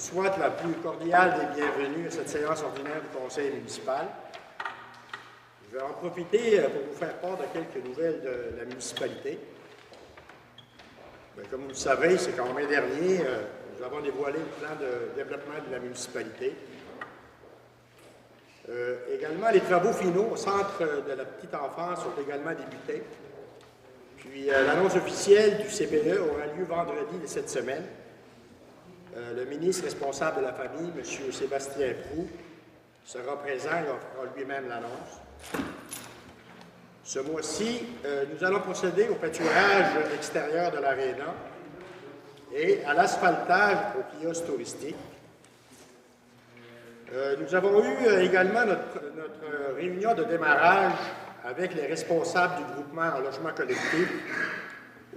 souhaite la plus cordiale des bienvenues à cette séance ordinaire du Conseil municipal. Je vais en profiter pour vous faire part de quelques nouvelles de la municipalité. Bien, comme vous le savez, c'est qu'en mai dernier, nous avons dévoilé le plan de développement de la municipalité. Également, les travaux finaux au centre de la petite enfance ont également débuté. Puis, l'annonce officielle du CPE aura lieu vendredi de cette semaine. Le ministre responsable de la famille, M. Sébastien Proulx, sera présent et fera lui-même l'annonce. Ce mois-ci, nous allons procéder au pâturage extérieur de l'aréna et à l'asphaltage au kiosque touristique. Nous avons eu également notre réunion de démarrage avec les responsables du groupement en logement collectif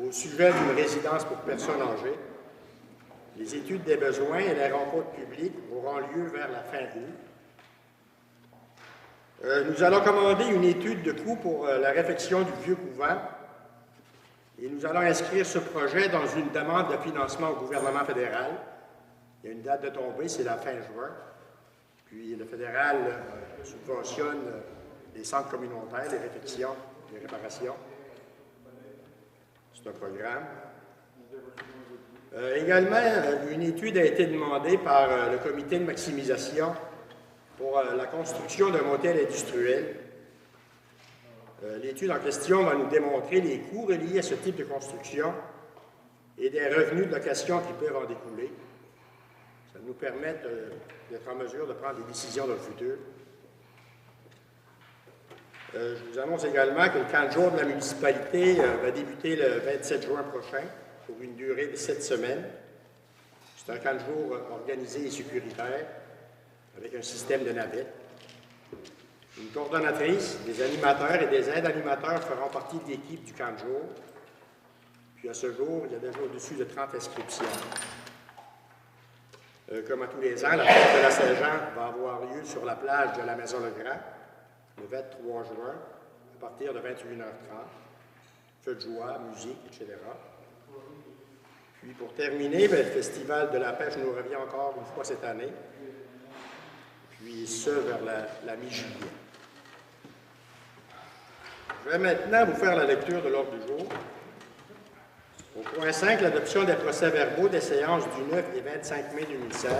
au sujet d'une résidence pour personnes âgées. Les études des besoins et les rencontres publiques auront lieu vers la fin août. Nous allons commander une étude de coût pour la réfection du vieux couvent et nous allons inscrire ce projet dans une demande de financement au gouvernement fédéral. Il y a une date de tombée, c'est la fin juin. Puis le fédéral subventionne les centres communautaires, les réfections, les réparations. C'est un programme. Également, une étude a été demandée par le comité de maximisation pour la construction d'un motel industriel. L'étude en question va nous démontrer les coûts reliés à ce type de construction et des revenus de location qui peuvent en découler. Ça nous permet d'être en mesure de prendre des décisions dans le futur. Je vous annonce également que le camp de jour de la municipalité va débuter le 27 juin prochain pour une durée de 7 semaines. C'est un camp de jour organisé et sécuritaire avec un système de navettes. Une coordonnatrice, des animateurs et des aides-animateurs feront partie de l'équipe du camp de jour. Puis à ce jour, il y a déjà au-dessus de 30 inscriptions. Comme à tous les ans, la fête de la Saint-Jean va avoir lieu sur la plage de la Maison-le-Grand, le 23 juin, à partir de 21h30. Feux de joie, musique, etc. Puis pour terminer, le Festival de la pêche nous revient encore une fois cette année, puis ce vers la mi-juillet. Je vais maintenant vous faire la lecture de l'ordre du jour. Au point 5, l'adoption des procès-verbaux des séances du 9 et 25 mai 2016.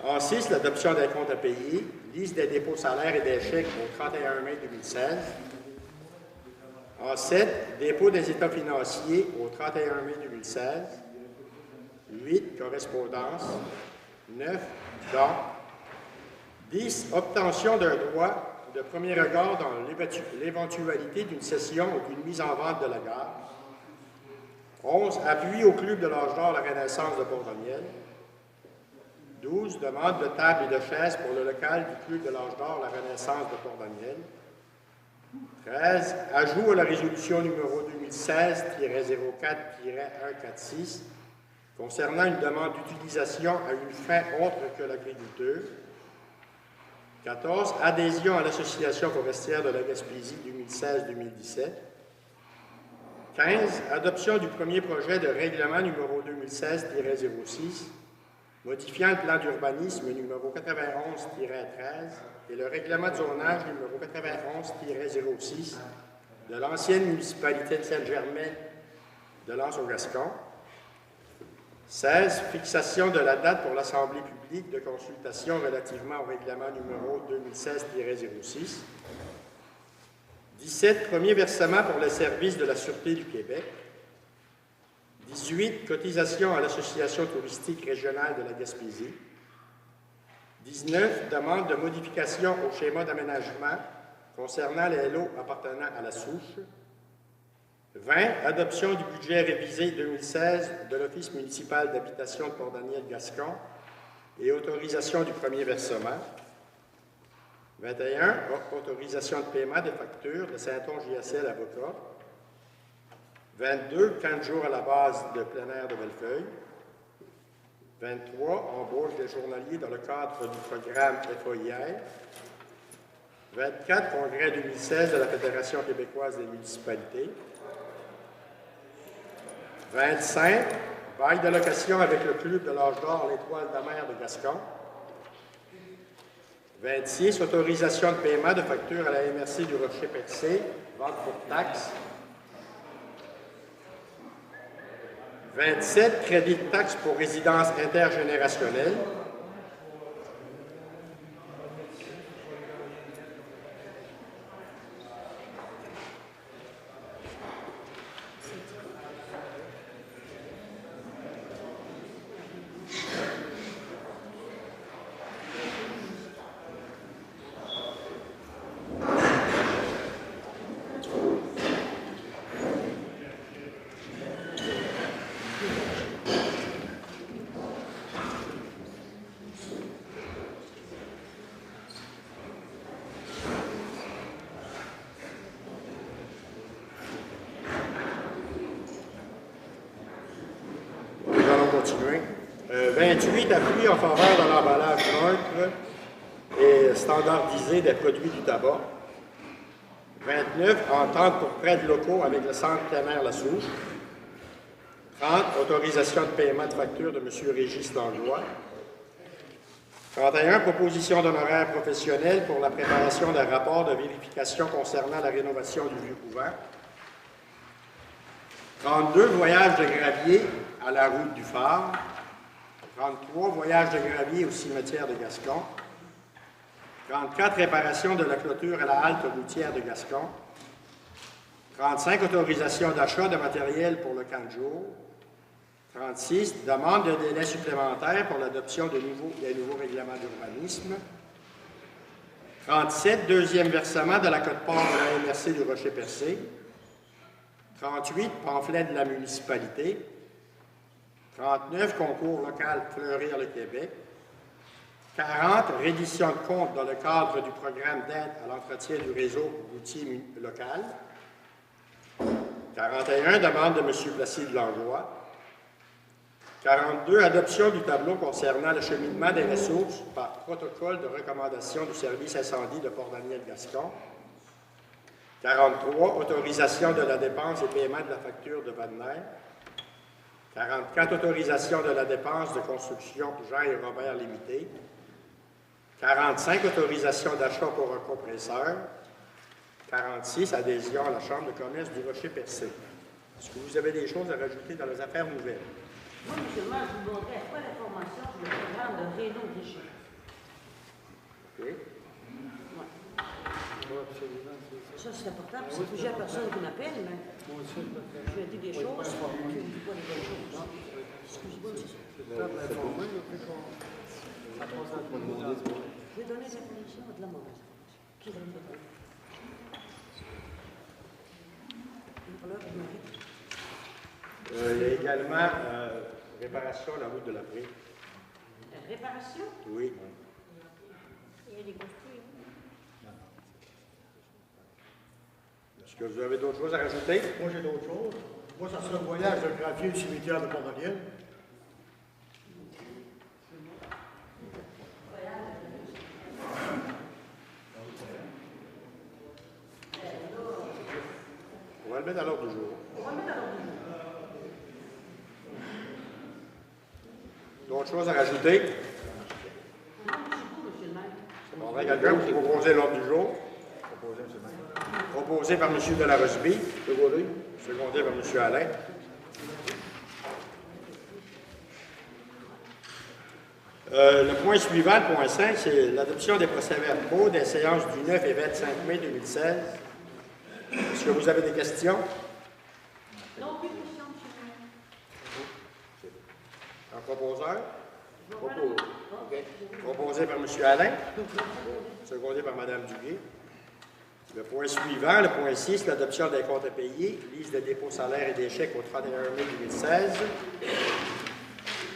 En 6, l'adoption des comptes à payer, liste des dépôts salaires et des chèques au 31 mai 2016. En 7, dépôt des états financiers au 31 mai 2016. 8, correspondance. 9, dons. 10, obtention d'un droit de premier regard dans l'éventualité d'une cession ou d'une mise en vente de la gare. 11, appui au Club de l'Âge d'Or La Renaissance de Port-Daniel. 12, demande de table et de chaises pour le local du Club de l'Âge d'Or La Renaissance de Port-Daniel. 13, ajout à la résolution numéro 2016-04-146 concernant une demande d'utilisation à une fin autre que l'agriculture. 14, adhésion à l'Association forestière de la Gaspésie 2016-2017. 15, adoption du premier projet de règlement numéro 2016-06, modifiant le plan d'urbanisme numéro 91-13 et le règlement de zonage numéro 91-06 de l'ancienne municipalité de Saint-Germain de l'Anse-au-Gascon. 16, fixation de la date pour l'Assemblée publique de consultation relativement au règlement numéro 2016-06. 17, premier versement pour le service de la Sûreté du Québec. 18, cotisation à l'Association touristique régionale de la Gaspésie. 19, demande de modification au schéma d'aménagement concernant les lots appartenant à la souche. 20, adoption du budget révisé 2016 de l'Office municipal d'habitation de Port-Daniel-Gascon et autorisation du premier versement. 21, autorisation de paiement des factures de Saint-Onge-JSL Avocat. 22, 15 jours à la base de plein air de Bellefeuille. 23, embauche des journaliers dans le cadre du programme FOIR. 24, congrès 2016 de la Fédération québécoise des municipalités. 25, Bail de location avec le club de l'Âge d'Or, l'Étoile de mer de Gascon. 26, autorisation de paiement de facture à la MRC du Rocher-Percé, vente pour taxes. 27, crédit de taxes pour résidence intergénérationnelle. 28, appui en faveur de l'emballage neutre et standardisé des produits du tabac. 29, entente pour prêt de locaux avec le centre Canner-la-Souche. 30, autorisation de paiement de facture de M. Régis Langlois. 31, proposition d'honoraires professionnels pour la préparation d'un rapport de vérification concernant la rénovation du vieux couvent. 32, voyage de gravier à la route du phare. 33, voyage de gravier au cimetière de Gascon. 34, réparation de la clôture à la halte routière de Gascon. 35, autorisation d'achat de matériel pour le camp de jour. 36, demande de délai supplémentaire pour l'adoption des nouveaux règlements d'urbanisme. 37, deuxième versement de la quote-part de la MRC du Rocher-Percé. 38, pamphlet de la municipalité. 39, concours local Fleurir le Québec. 40, reddition de compte dans le cadre du programme d'aide à l'entretien du réseau routier local. 41, demande de M. Placide Langlois. 42, adoption du tableau concernant le cheminement des ressources par protocole de recommandation du service incendie de Port-Daniel-Gascon. 43, autorisation de la dépense et paiement de la facture de Vadner. 44, autorisation de la dépense de construction Jean et Robert Limité. 45, autorisation d'achat pour un compresseur. 46, adhésion à la Chambre de commerce du Rocher-Percé. Est-ce que vous avez des choses à rajouter dans les affaires nouvelles? Moi, M. le maire, je vous demanderais quoi l'information sur le programme de Réno Richer. OK. Ouais. Ça, c'est important, parce que c'est plusieurs personnes qui m'appellent, mais je lui ai dit des choses, puis je ne dis pas des bonnes choses. Excusez-moi, c'est ça. Je vais donner des informations de la mauvaise information. Qui va me donner? Il y a également réparation à la route de la Prée. Réparation? Oui. Il y a des construits. Est-ce que vous avez d'autres choses à rajouter? Moi, j'ai d'autres choses. Moi, ça serait un voyage de gravier du cimetière de Port-Daniel. On va le mettre à l'ordre du jour. D'autres choses à rajouter? On va quelqu'un pour proposer l'ordre du jour. Proposé par M. Delarosby. Secondé par M. Alain. Le point suivant, le point 5, c'est l'adoption des procès-verbaux des séances du 9 et 25 mai 2016. Est-ce que vous avez des questions? Non, plus de questions, M. Un proposeur? Proposé par M. Alain. Secondé par Mme Duguay. Le point suivant, le point 6, l'adoption des comptes à payer, liste des dépôts salaires et des chèques au 31 mai 2016.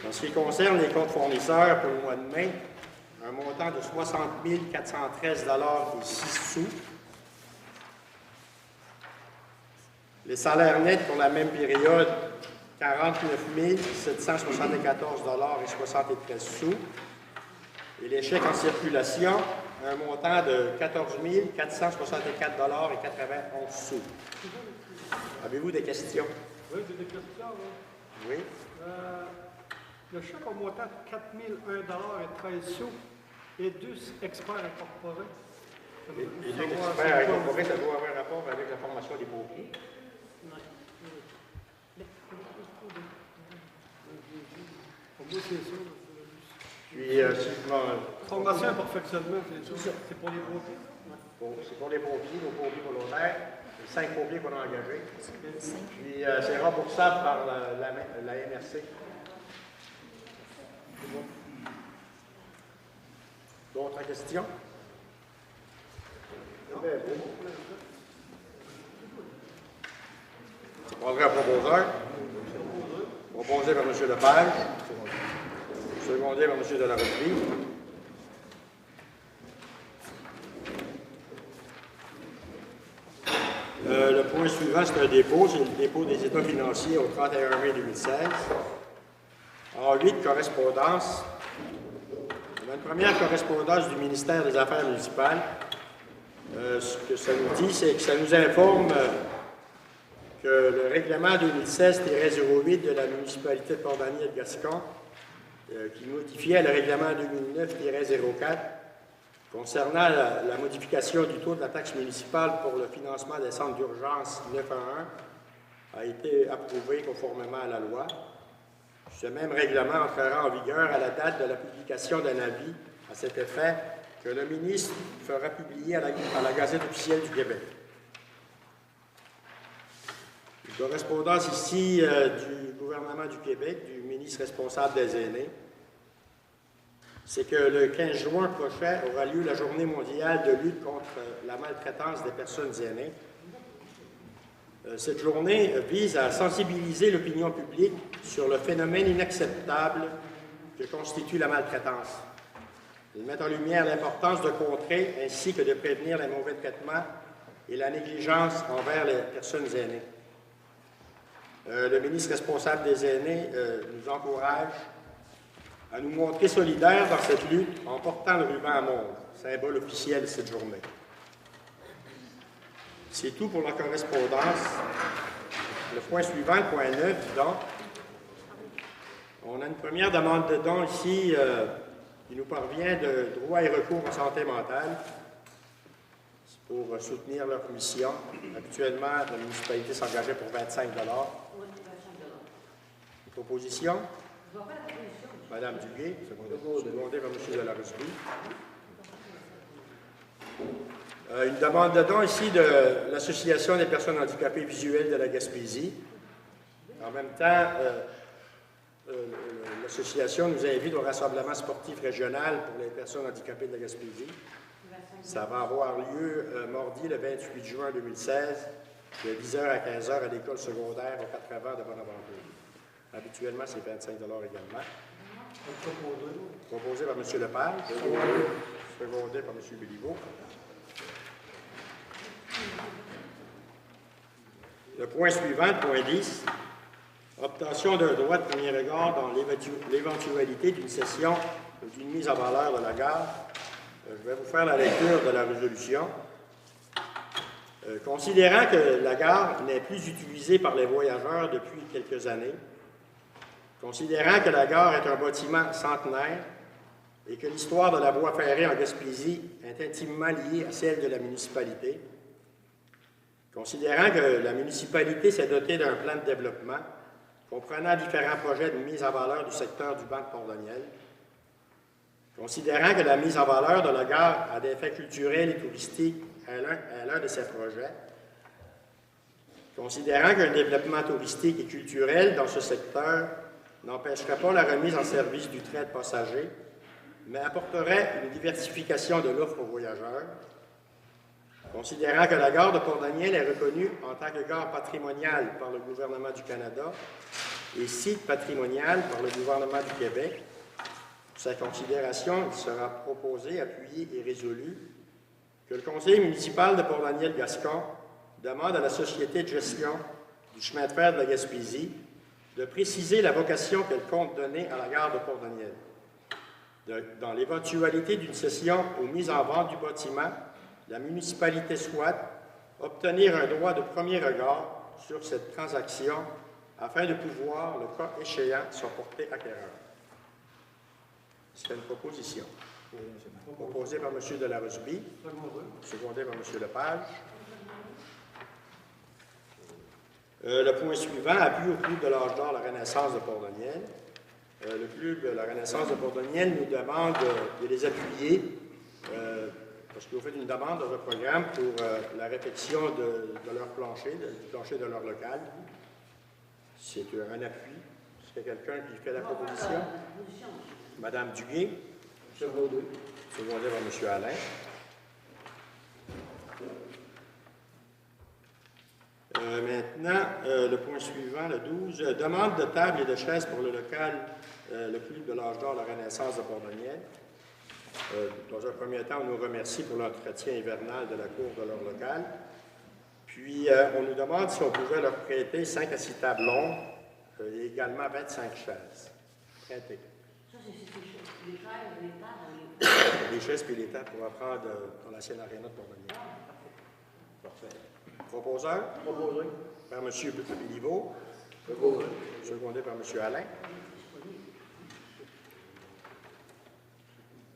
En ce qui concerne les comptes fournisseurs pour le mois de mai, un montant de 60 413 et 6 sous. Les salaires nets pour la même période, 49 774 et 73 sous. Et les chèques en circulation, un montant de 14 464 et 91 sous. Avez-vous des questions? Oui, j'ai des questions. Oui. Oui. Le chèque au montant de 4 001,13 sous et 2 experts incorporés. Et deux experts incorporés, ça doit avoir un rapport avec la formation des pompiers. Pour moi, c'est ça. Puis, si je m'en- Formation et perfectionnement, c'est ça. C'est pour les pompiers. c'est pour les pompiers, nos pompiers volontaires. C'est 5 pompiers qu'on a engagés. Puis, c'est remboursable par la MRC. D'autres questions? Je prendrai un proposeur. Proposé par M. Lepage. Secondé par M. Delarosby. Le point suivant, c'est un dépôt. C'est le dépôt des états financiers au 31 mai 2016. En 8 correspondances. On a une première correspondance du ministère des Affaires municipales. Ce que ça nous dit, c'est que ça nous informe que le règlement 2016-08 de la municipalité de Port-Daniel-Gascon, qui modifiait le règlement 2009-04 concernant la modification du taux de la taxe municipale pour le financement des centres d'urgence 911, a été approuvé conformément à la loi. Ce même règlement entrera en vigueur à la date de la publication d'un avis à cet effet que le ministre fera publier à la Gazette officielle du Québec. Une correspondance ici du gouvernement du Québec, du ministre responsable des aînés, c'est que le 15 juin prochain aura lieu la Journée mondiale de lutte contre la maltraitance des personnes aînées. Cette journée vise à sensibiliser l'opinion publique sur le phénomène inacceptable que constitue la maltraitance. Elle met en lumière l'importance de contrer ainsi que de prévenir les mauvais traitements et la négligence envers les personnes aînées. Le ministre responsable des aînés nous encourage à nous montrer solidaires dans cette lutte en portant le ruban à monde, symbole officiel de cette journée. C'est tout pour la correspondance. Le point suivant, le point 9, donc. On a une première demande de don ici qui nous parvient de droit et recours en santé mentale. C'est pour soutenir leur mission. Actuellement, la municipalité s'engageait pour 25 $. Une proposition? Madame Duguay, secondée par M. Delarosby. Une demande de don ici de l'Association des personnes handicapées visuelles de la Gaspésie. En même temps, l'association nous invite au rassemblement sportif régional pour les personnes handicapées de la Gaspésie. Ça va avoir lieu mardi, le 28 juin 2016, de 10h à 15h à l'école secondaire aux 80 de Bonaventure. Habituellement, c'est 25 $ également. Proposé par M. Lepage, secondé par M. Béliveau. Le point suivant, le point 10, obtention d'un droit de premier regard dans l'éventualité d'une cession ou d'une mise en valeur de la gare. Je vais vous faire la lecture de la résolution. Considérant que la gare n'est plus utilisée par les voyageurs depuis quelques années, considérant que la gare est un bâtiment centenaire et que l'histoire de la voie ferrée en Gaspésie est intimement liée à celle de la municipalité, considérant que la municipalité s'est dotée d'un plan de développement comprenant différents projets de mise en valeur du secteur du banc de Port-Daniel, considérant que la mise en valeur de la gare a des effets culturels et touristiques à l'un de ses projets, considérant qu'un développement touristique et culturel dans ce secteur n'empêcherait pas la remise en service du trait de passagers, mais apporterait une diversification de l'offre aux voyageurs, considérant que la gare de Port-Daniel est reconnue en tant que gare patrimoniale par le gouvernement du Canada et site patrimonial par le gouvernement du Québec. Pour sa considération, il sera proposé, appuyé et résolu que le conseil municipal de Port-Daniel-Gascon demande à la société de gestion du chemin de fer de la Gaspésie de préciser la vocation qu'elle compte donner à la gare de Port-Daniel. Dans l'éventualité d'une cession ou mise en vente du bâtiment, la municipalité souhaite obtenir un droit de premier regard sur cette transaction afin de pouvoir, le cas échéant, s'en porter acquéreur. C'est une proposition. Proposée par M. Delarosby, secondée par M. Lepage. Le point suivant, appui au Club de l'Âge d'Or La Renaissance de Port-Daniel. Le Club de la Renaissance de Port-Daniel nous demande de les appuyer parce que vous faites une demande dans votre programme pour la réfection de leur plancher, du plancher de leur local. C'est un appui. Est-ce qu'il y a quelqu'un qui fait la proposition? Madame Duguay. Secondé par M. Alain. Maintenant, le point suivant, le 12, demande de table et de chaises pour le local, le Club de l'Âge d'Or La Renaissance de Port-Daniel. Dans un premier temps, on nous remercie pour l'entretien hivernal de la cour de leur local. Puis, on nous demande si on pouvait leur prêter 5 à 6 tables longues et également 25 chaises. Prêtées. Ça, c'est les chaises, les tables. Les chaises et les tables qu'on va prendre dans l'ancienne aréna de Port-Daniel. Parfait. Proposeur? Proposé. Par M. Béliveau. Proposé. Secondé par M. Alain.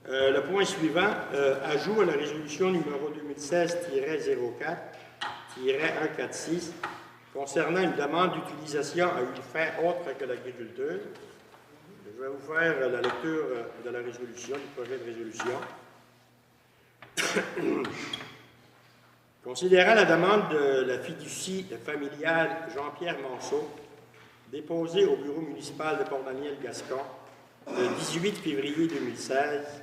Le point suivant, ajout à la résolution numéro 2016-04-146 concernant une demande d'utilisation à une fin autre que l'agriculture. Je vais vous faire la lecture de la résolution, du projet de résolution. Considérant la demande de la fiducie familiale Jean-Pierre Monceau, déposée au bureau municipal de Port-Daniel-Gascon le 18 février 2016,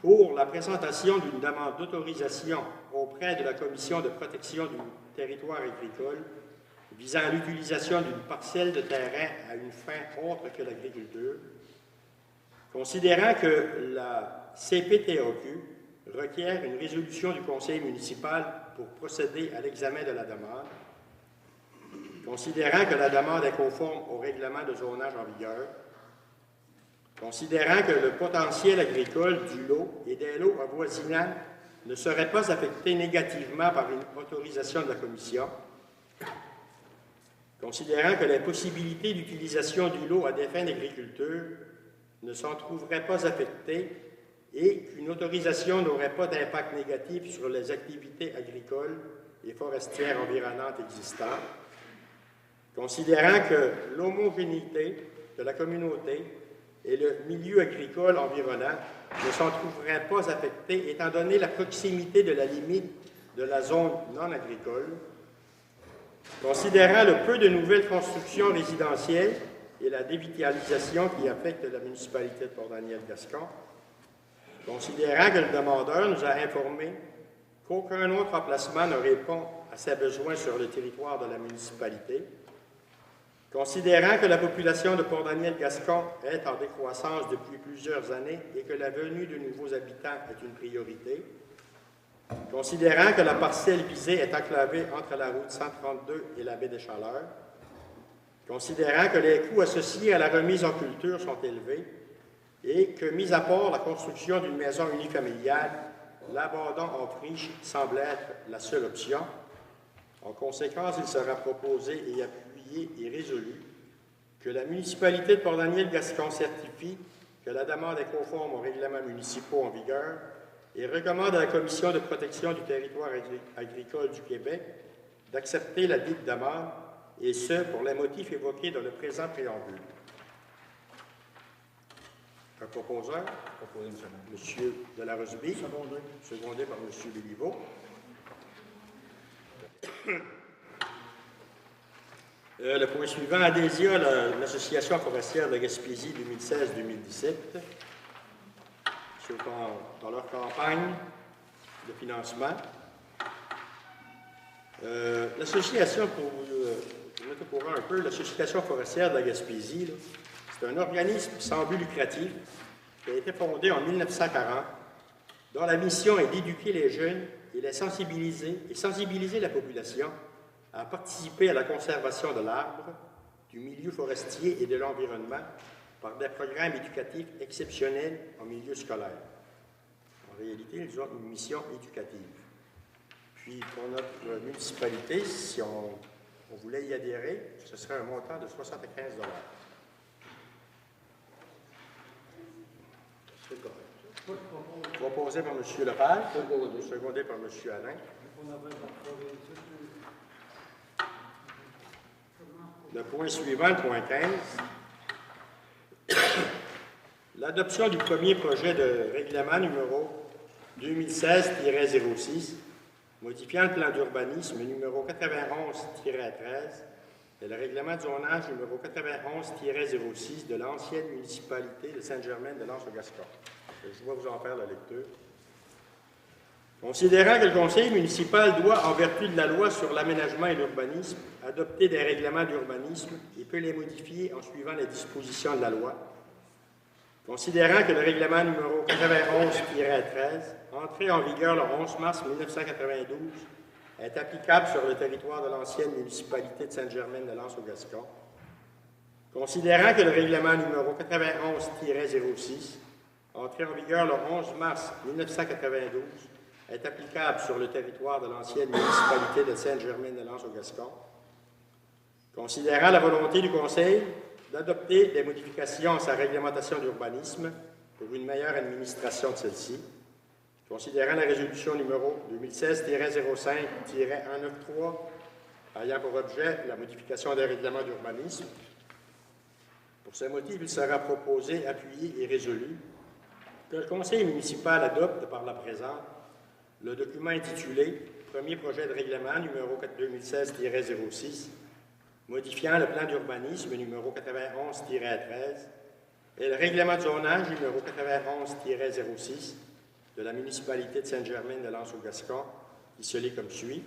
pour la présentation d'une demande d'autorisation auprès de la Commission de protection du territoire agricole visant à l'utilisation d'une parcelle de terrain à une fin autre que l'agriculture, considérant que la CPTAQ requiert une résolution du conseil municipal pour procéder à l'examen de la demande, considérant que la demande est conforme au règlement de zonage en vigueur, considérant que le potentiel agricole du lot et des lots avoisinants ne serait pas affecté négativement par une autorisation de la Commission, considérant que les possibilités d'utilisation du lot à des fins d'agriculture ne s'en trouveraient pas affectées et qu'une autorisation n'aurait pas d'impact négatif sur les activités agricoles et forestières environnantes existantes, considérant que l'homogénéité de la communauté et le milieu agricole environnant ne s'en trouveraient pas affectés étant donné la proximité de la limite de la zone non agricole, considérant le peu de nouvelles constructions résidentielles et la dévitalisation qui affecte la municipalité de Port-Daniel-Gascon, considérant que le demandeur nous a informé qu'aucun autre emplacement ne répond à ses besoins sur le territoire de la municipalité, considérant que la population de Port-Daniel-Gascon est en décroissance depuis plusieurs années et que la venue de nouveaux habitants est une priorité, considérant que la parcelle visée est enclavée entre la route 132 et la baie des Chaleurs, considérant que les coûts associés à la remise en culture sont élevés et que, mis à part la construction d'une maison unifamiliale, l'abandon en friche semble être la seule option. En conséquence, il sera proposé et appuyé et résolu que la municipalité de Port-Daniel-Gascon certifie que la demande est conforme aux règlements municipaux en vigueur et recommande à la Commission de protection du territoire agricole du Québec d'accepter la dite demande, et ce, pour les motifs évoqués dans le présent préambule. Un proposeur, M. Delarosby, secondé par M. Béliveau. Le point suivant, adhésion à l'Association forestière de Gaspésie 2016-2017. Dans leur campagne de financement. L'association, pour vous mettre au courant un peu, l'Association forestière de la Gaspésie, c'est un organisme sans but lucratif qui a été fondé en 1940, dont la mission est d'éduquer les jeunes et les sensibiliser la population à participer à la conservation de l'arbre, du milieu forestier et de l'environnement par des programmes éducatifs exceptionnels en milieu scolaire. En réalité, ils ont une mission éducative. Puis, pour notre municipalité, si on on voulait y adhérer, ce serait un montant de 75 $. C'est correct. Proposé par M. Lepage, secondé par M. Alain. Le point suivant, le point 15. L'adoption du premier projet de règlement numéro 2016-06, modifiant le plan d'urbanisme numéro 91-13 et le règlement de zonage numéro 91-06 de l'ancienne municipalité de Sainte-Germaine-de-Lens-au-Gascon. Je vais vous en faire la lecture. Considérant que le conseil municipal doit, en vertu de la loi sur l'aménagement et l'urbanisme, adopter des règlements d'urbanisme et peut les modifier en suivant les dispositions de la loi, considérant que le règlement numéro 91-13, entré en vigueur le 11 mars 1992, est applicable sur le territoire de l'ancienne municipalité de Sainte-Germaine-de-Lens-au-Gascon, considérant que le règlement numéro 91-06, entré en vigueur le 11 mars 1992, est applicable sur le territoire de l'ancienne municipalité de Sainte-Germaine-de-Lens-au-Gascon, considérant la volonté du Conseil d'adopter des modifications à sa réglementation d'urbanisme pour une meilleure administration de celle-ci, considérant la résolution numéro 2016-05-193 ayant pour objet la modification des règlements d'urbanisme. Pour ce motif, il sera proposé, appuyé et résolu que le Conseil municipal adopte par la présente le document intitulé « Premier projet de règlement numéro 2016-06 modifiant le plan d'urbanisme numéro 91-13 et le règlement de zonage numéro 91-06 de la municipalité de Sainte-Germaine-de-Lens-au-Gascon, qui se lit comme suit.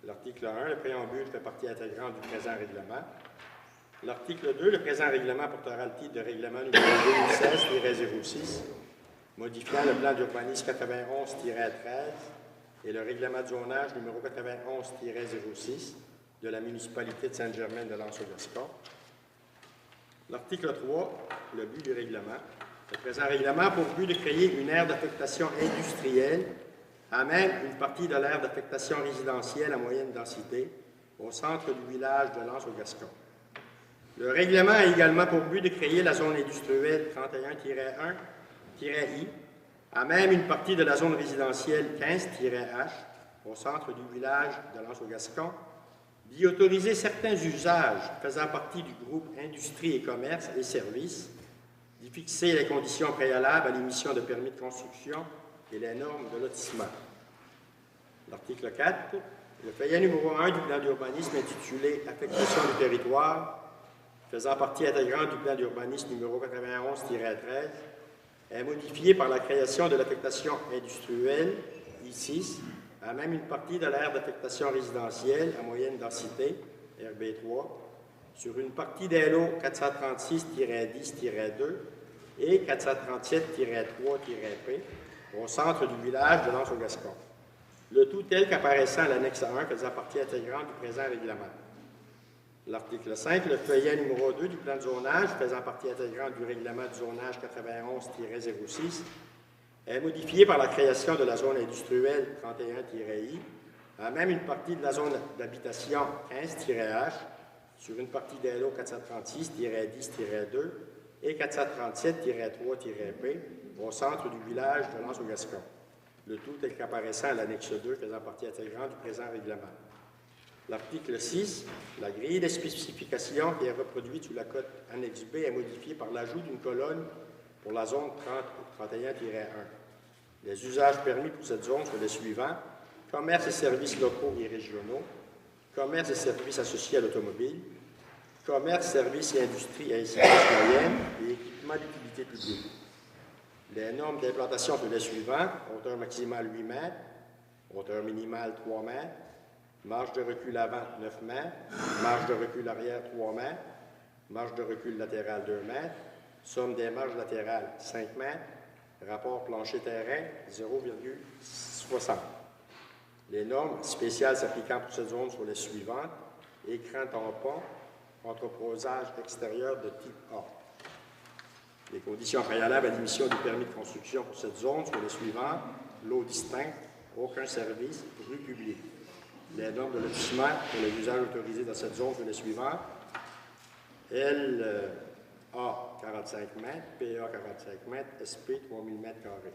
L'article 1, le préambule fait partie intégrante du présent règlement. L'article 2, le présent règlement portera le titre de règlement numéro 2016-06 modifiant le plan d'urbanisme 91-13 et le règlement de zonage numéro 91-06 de la municipalité de Sainte-Germaine-de-Lens-au-Gascon. L'article 3, le but du règlement. Le présent règlement a pour but de créer une aire d'affectation industrielle à même une partie de l'aire d'affectation résidentielle à moyenne densité au centre du village de Lens-au-Gascon. Le règlement a également pour but de créer la zone industrielle 31-1-I à même une partie de la zone résidentielle 15-H au centre du village de Lens-au-Gascon, d'y autoriser certains usages faisant partie du groupe Industrie et commerce et services, d'y fixer les conditions préalables à l'émission de permis de construction et les normes de lotissement. L'article 4, le feuillet numéro 1 du plan d'urbanisme intitulé « Affectation du territoire », faisant partie intégrante du plan d'urbanisme numéro 91-13, est modifié par la création de l'affectation industrielle, I6, à même une partie de l'aire d'affectation résidentielle à moyenne densité, RB3, sur une partie des lots 436-10-2 et 437-3-P au centre du village de Lens-au-Gascon. Le tout tel qu'apparaissant à l'annexe 1 faisant partie intégrante du présent règlement. L'article 5, le feuillet numéro 2 du plan de zonage faisant partie intégrante du règlement de zonage 91-06 est modifié par la création de la zone industrielle 31-I à même une partie de la zone d'habitation 15-H sur une partie des lots 436-10-2 et 437-3-P au centre du village de Lens-au-Gascon. Le tout tel qu'apparaissant à l'annexe 2 faisant partie intégrante du présent règlement. L'article 6, la grille des spécifications qui est reproduite sous la cote annexe B est modifiée par l'ajout d'une colonne pour la zone 31-1. Les usages permis pour cette zone sont les suivants: commerces et services locaux et régionaux, commerces et services associés à l'automobile, commerces, services et industries à incidence moyenne et équipements d'utilité publique. Les normes d'implantation sont les suivants: hauteur maximale 8 mètres, hauteur minimale 3 mètres, marge de recul avant 9 mètres, marge de recul arrière 3 mètres, marge de recul latérale 2 mètres, somme des marges latérales 5 mètres, rapport plancher-terrain 0,60. Les normes spéciales s'appliquant pour cette zone sont les suivantes: écran tampon, entreposage extérieur de type A. Les conditions préalables à l'émission du permis de construction pour cette zone sont les suivantes: lot distinct, aucun service, rue publique. Les normes de lotissement pour les usages autorisés dans cette zone sont les suivantes. L A 45 mètres, PA 45 mètres, SP 3000 mètres carrés.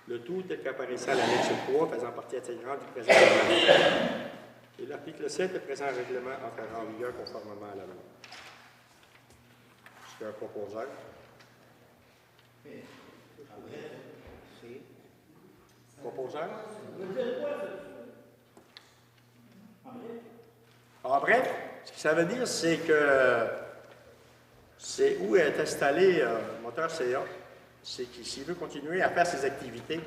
Le tout tel qu'apparaissant à l'annexe 3 faisant partie intégrante du présent règlement. Et l'article 7, le présent règlement entrera en vigueur conformément à la loi. C'est un proposeur. Proposeur? En bref, ce que ça veut dire, c'est que c'est où est installé le moteur CA. C'est que s'il veut continuer à faire ses activités,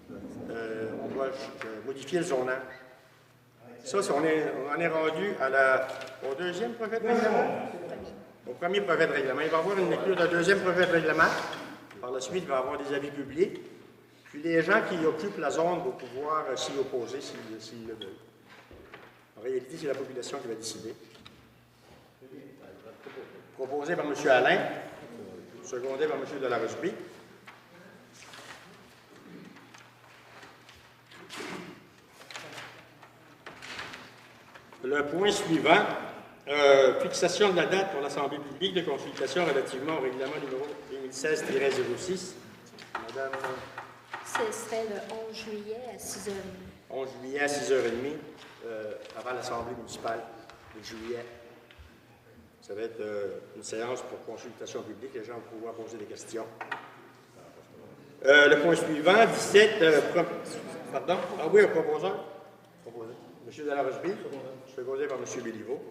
on doit modifier le zonage. Ça, on en est rendu au deuxième brevet de règlement. Au premier brevet de règlement. Il va y avoir une lecture d'un deuxième brevet de règlement. Par la suite, il va y avoir des avis publics. Puis les gens qui occupent la zone vont pouvoir s'y opposer s'ils le veulent. En réalité, c'est la population qui va décider. Proposé par M. Alain, secondé par M. Delarosby. Le point suivant, fixation de la date pour l'Assemblée publique de consultation relativement au règlement numéro 2016-06. Madame. Ce serait le 11 juillet à 6h30. 11 juillet à 6h30, avant l'Assemblée municipale de juillet. Ça va être une séance pour consultation publique. Les gens vont pouvoir poser des questions. Le point suivant, 17. Pardon? Ah oui, un proposeur. Proposé. M. Delarosby, secondé par M. Béliveau.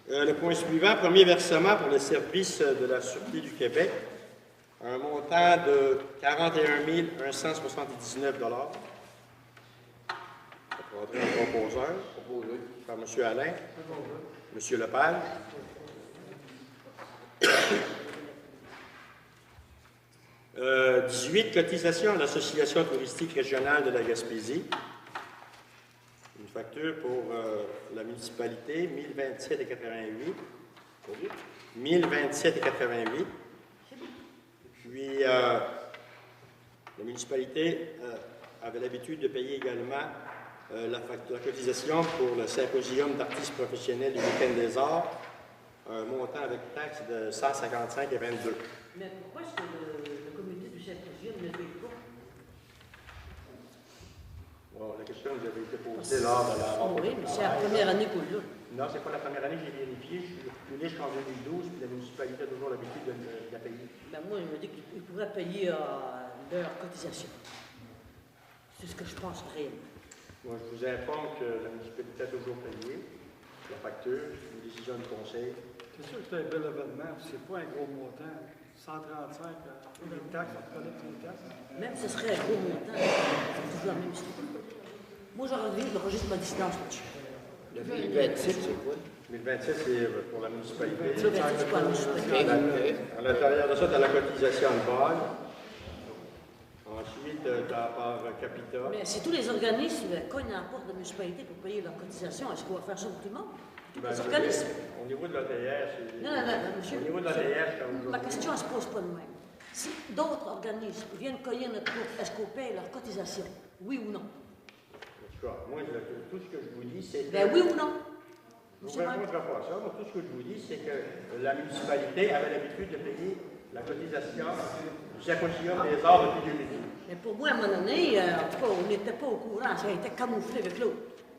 Le point suivant, premier versement pour les services de la Sûreté du Québec. Un montant de 41 179 $. Un proposeur. Proposé par M. Alain. M. Lepage. « 18. Cotisation à l'Association touristique régionale de la Gaspésie. Une facture pour la municipalité, 1027,88 $. 1027,88 $. Puis, la municipalité avait l'habitude de payer également la cotisation pour le symposium d'artistes professionnels du Week-end des Arts, un montant avec taxe de 155,22 $. Mais pourquoi est-ce que le comité du symposium ne paye pas? Bon, la question nous avait été posée lors de la... Oui, mais c'est la première année qu'on l'a. Non, c'est pas la première année que j'ai vérifié. Je suis venu jusqu'en 2012, puis la municipalité a toujours l'habitude de la payer. Ben moi, il m'a dit qu'ils pourraient payer leur cotisation. C'est ce que je pense réellement. Moi, je vous informe que la municipalité a toujours payé la facture, une décision du conseil. C'est sûr que c'est un bel événement, c'est pas un gros montant. 135, les taxes, on collecte les taxes. Même si ce serait un gros montant, c'est toujours la même histoire. Moi, j'aurais envie de registre ma distance là-dessus. Le 1027, c'est quoi? 1027, c'est pour la municipalité. Le 27, c'est pour la municipalité. À l'intérieur de ça, tu as la cotisation de base. Ensuite, tu as la part capita. Mais si tous les organismes cognent à la porte de la municipalité pour payer leur cotisation, est-ce qu'on va faire ça pour tout le monde? Tous les organismes? Au niveau de l'ATR, c'est... Non, monsieur. Au niveau de l'ATR, comme Ma question ne se pose pas de même. Si d'autres organismes viennent cogner notre porte, est-ce qu'on paye leur cotisation? Oui ou non? En tout cas, moi, tout ce que je vous dis, c'est que... Ben oui ou non? Je ne vous répondrai pas à ça. Moi, tout ce que je vous dis, c'est que la municipalité avait l'habitude de payer la cotisation du symposium des arts depuis 2012. Mais pour moi, à un moment donné, en tout cas, on n'était pas au courant, ça a été camouflé avec l'autre.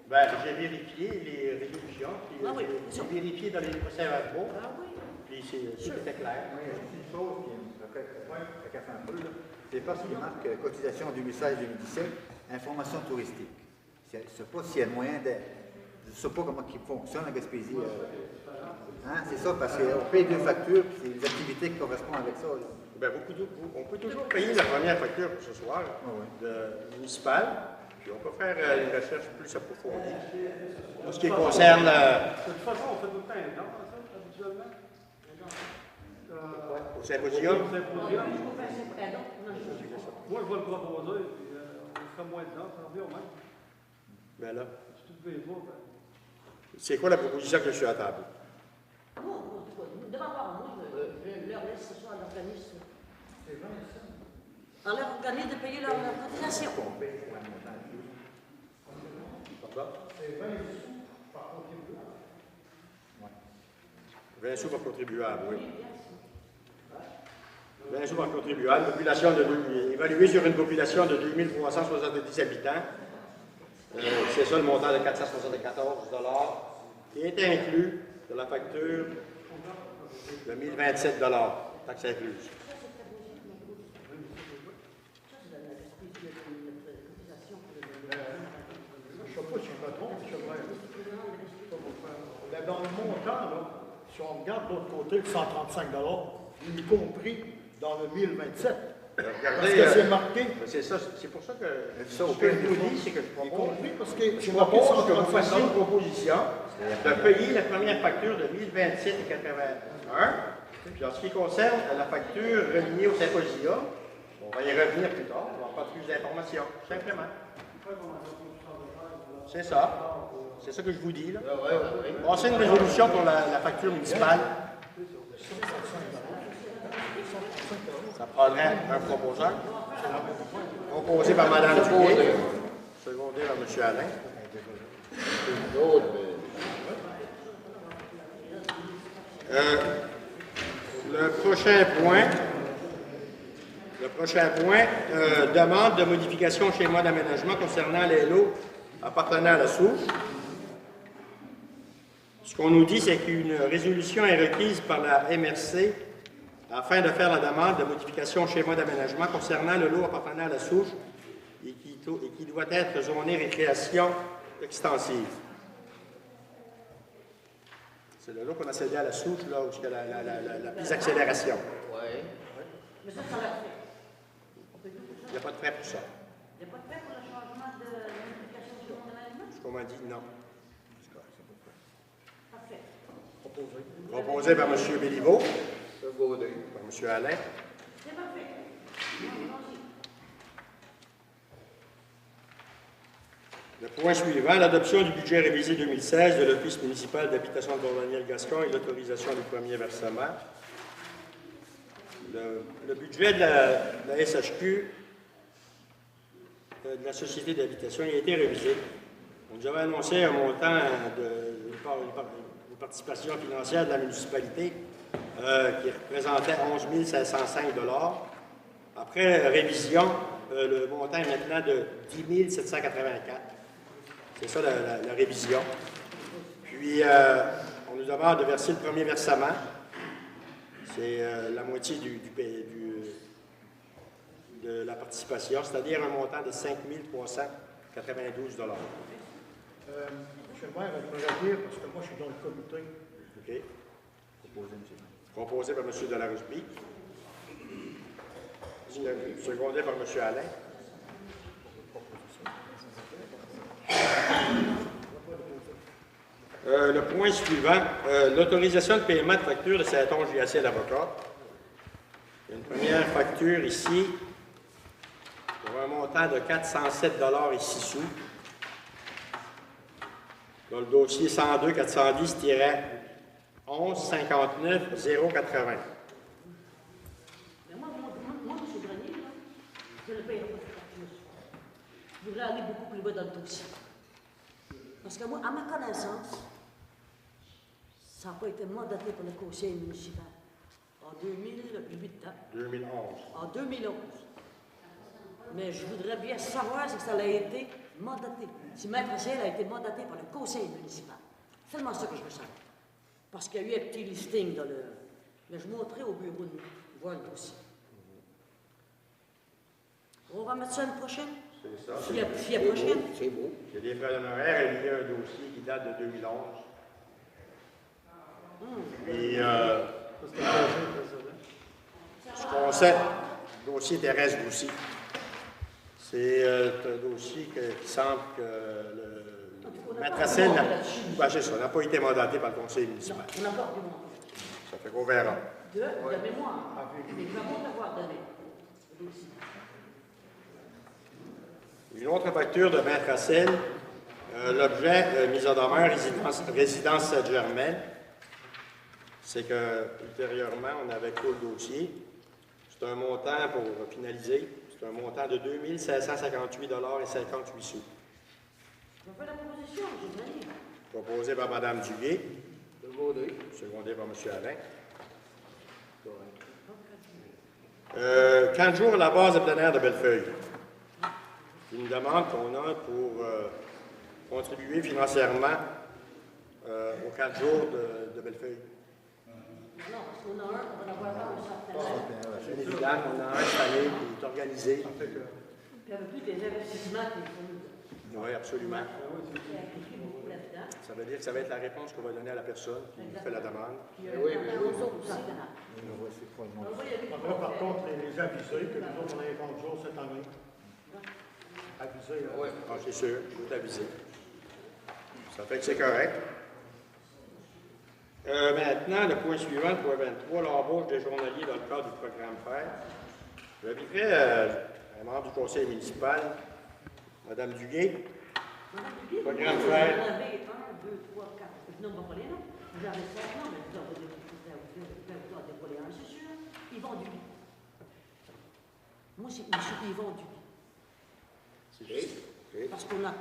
Ben, j'ai vérifié les résolutions, puis Oui, j'ai vérifié dans les procès-verbaux, Ah oui. puis c'était clair. Oui, une chose qui me casse un peu, là. C'est parce qu'il marque cotisation 2016-2017, information touristique. Je ne sais pas s'il y a moyen de... Je ne sais pas comment il fonctionne la Gaspésie. Hein? C'est ça, parce qu'on paye deux factures, puis c'est les activités qui correspondent avec ça. Là. Ben, on peut toujours payer la première facture pour ce soir municipale, puis on peut faire une recherche plus approfondie. En ce qui concerne... De toute façon, on fait tout le temps un don, ça, habituellement. au symposium, Moi, je vais le proposer, puis on fera moins de dents, ça revient au même. ben là, Si tu ne payes pas, ben... c'est quoi la proposition que je suis à table? Moi, en tout cas, demande-moi, moi, je leur laisse ce soir à l'organisme. On leur organise de payer leur cotisation. ça? C'est 20 sous par contribuable. 20 sous par contribuable, oui. 20 sous par contribuable, évaluée sur une population de 2370 habitants. C'est ça le montant de 474 $ qui est inclus dans la facture de 1027 $, taxe incluse. Je ne sais pas si je me trompe, je vais. Dans le montant, là, si on regarde de l'autre côté, le 135 $, y compris dans le 1027. Regardez, Parce que c'est marqué. C'est ça, c'est pour ça que Ça, ce que je vous dis, c'est que je Y propose, compris parce que je c'est marqué propose que vous 135 fassiez une $. proposition de payer la première facture de 1027,81. Puis en ce qui concerne la facture reliée au symposia, on va y revenir plus tard, on va avoir plus d'informations, simplement. C'est ça. C'est ça que je vous dis, là. Passez une résolution pour la facture municipale. Ça prendrait un proposeur. Proposé par Mme Duguay. Secondé par M. Alain. Le prochain point, demande de modification au schéma d'aménagement concernant les lots appartenant à la souche. Ce qu'on nous dit, c'est qu'une résolution est requise par la MRC afin de faire la demande de modification au schéma d'aménagement concernant le lot appartenant à la souche et qui doit être zoné récréation extensive. C'est le lot qu'on a cédé à la souche, là, où il y a la plus accélération. Mais ça l'a fait. Il n'y a pas de frais pour ça. Il n'y a pas de frais pour le changement de modification du monde de management? Ce qu'on m'a dit, non. Parfait. Proposé par M. Béliveau. Par M. Alain. C'est parfait. Allons-y. Le point suivant, l'adoption du budget révisé 2016 de l'Office municipal d'habitation de Don-Daniel-Gascon et l'autorisation du premier versement. Le budget de la SHQ, de la Société d'habitation, il a été révisé. On nous avait annoncé un montant de participation financière de la municipalité qui représentait 11 505 $. Après révision, le montant est maintenant de 10 784 $. C'est ça la révision. Puis, on nous demande de verser le premier versement. C'est la moitié de la participation, c'est-à-dire un montant de 5 392 $. Je vais dire, parce que moi, je suis dans le comité. OK. Proposé par M. Delarosby. Secondé par M. Alain. Le point suivant, l'autorisation de paiement de facture de Saint-Onge JAC l'avocat. Il y a une première facture ici pour un montant de 407 $ et 6 sous. Dans le dossier 102 410-11 59 080. Mais moi, M. Grenier, là, je ne le payerai pas de facture. Je voudrais aller beaucoup plus bas dans le dossier. Parce que moi, à ma connaissance, ça n'a pas été mandaté pour le conseil municipal. En 2008, hein? 2011. En 2011. Mais je voudrais bien savoir si ça a été mandaté. Si Maître Ciel a été mandaté par le conseil municipal. C'est seulement ça que je veux savoir. Parce qu'il y a eu un petit listing dans le... Mais je montrerai au bureau de voir le dossier. On va mettre ça une prochaine? C'est ça. S'il y a prochaine? C'est beau. Il y a des frais d'honoraires et il y a un dossier qui date de 2011. Puis, ce qu'on sait, le dossier Thérèse Boussy, c'est un dossier qui semble que le Maître Assel n'a pas été mandaté par le conseil municipal. On n'a pas argumenté. Ça fait qu'on verra. De mémoire. Mais nous avons d'avoir donné le dossier. Une autre facture de Maître Assel, l'objet mise en demeure résidence Sainte-Germaine. C'est que ultérieurement, on avait clos le dossier. C'est un montant, pour finaliser, c'est un montant de 2 558 $ et 58 sous. Je vais faire la proposition, j'ai gagné. Proposé par Mme Duguay. Secondé par M. Alain. 40 jours à la base de plein air de Bellefeuille. C'est une demande qu'on a pour contribuer financièrement aux 4 jours de Bellefeuille. Non, parce qu'on a un, on va en avoir un au centre plein air. C'est évident qu'on a un cette année qui est organisé. Puis avec tous les investissements qu'ils font nous. Oui, absolument. Il y a écrit beaucoup là-dedans. Ça veut dire que ça va être la réponse qu'on va donner à la personne qui fait la demande. Puis il y a un autre aussi là. Par contre, les aviser que nous autres, on a les 30 jours cette année. Aviser. Oui, c'est sûr, je veux t'aviser. Ça fait que c'est correct. Maintenant, le point suivant, le point 23, l'embauche des journaliers dans le cadre du programme FAIR. J'inviterai un membre du conseil municipal, Mme Duguay. Programme FAIR. Vous en avez 1, 2, 3, 4. Je ne nombre pas les noms. Vous en avez 5 noms, mais vous en avez dévoilé un, c'est sûr. Yvon Duguay. Moi, c'est M. Yvon Duguay. Parce qu'on a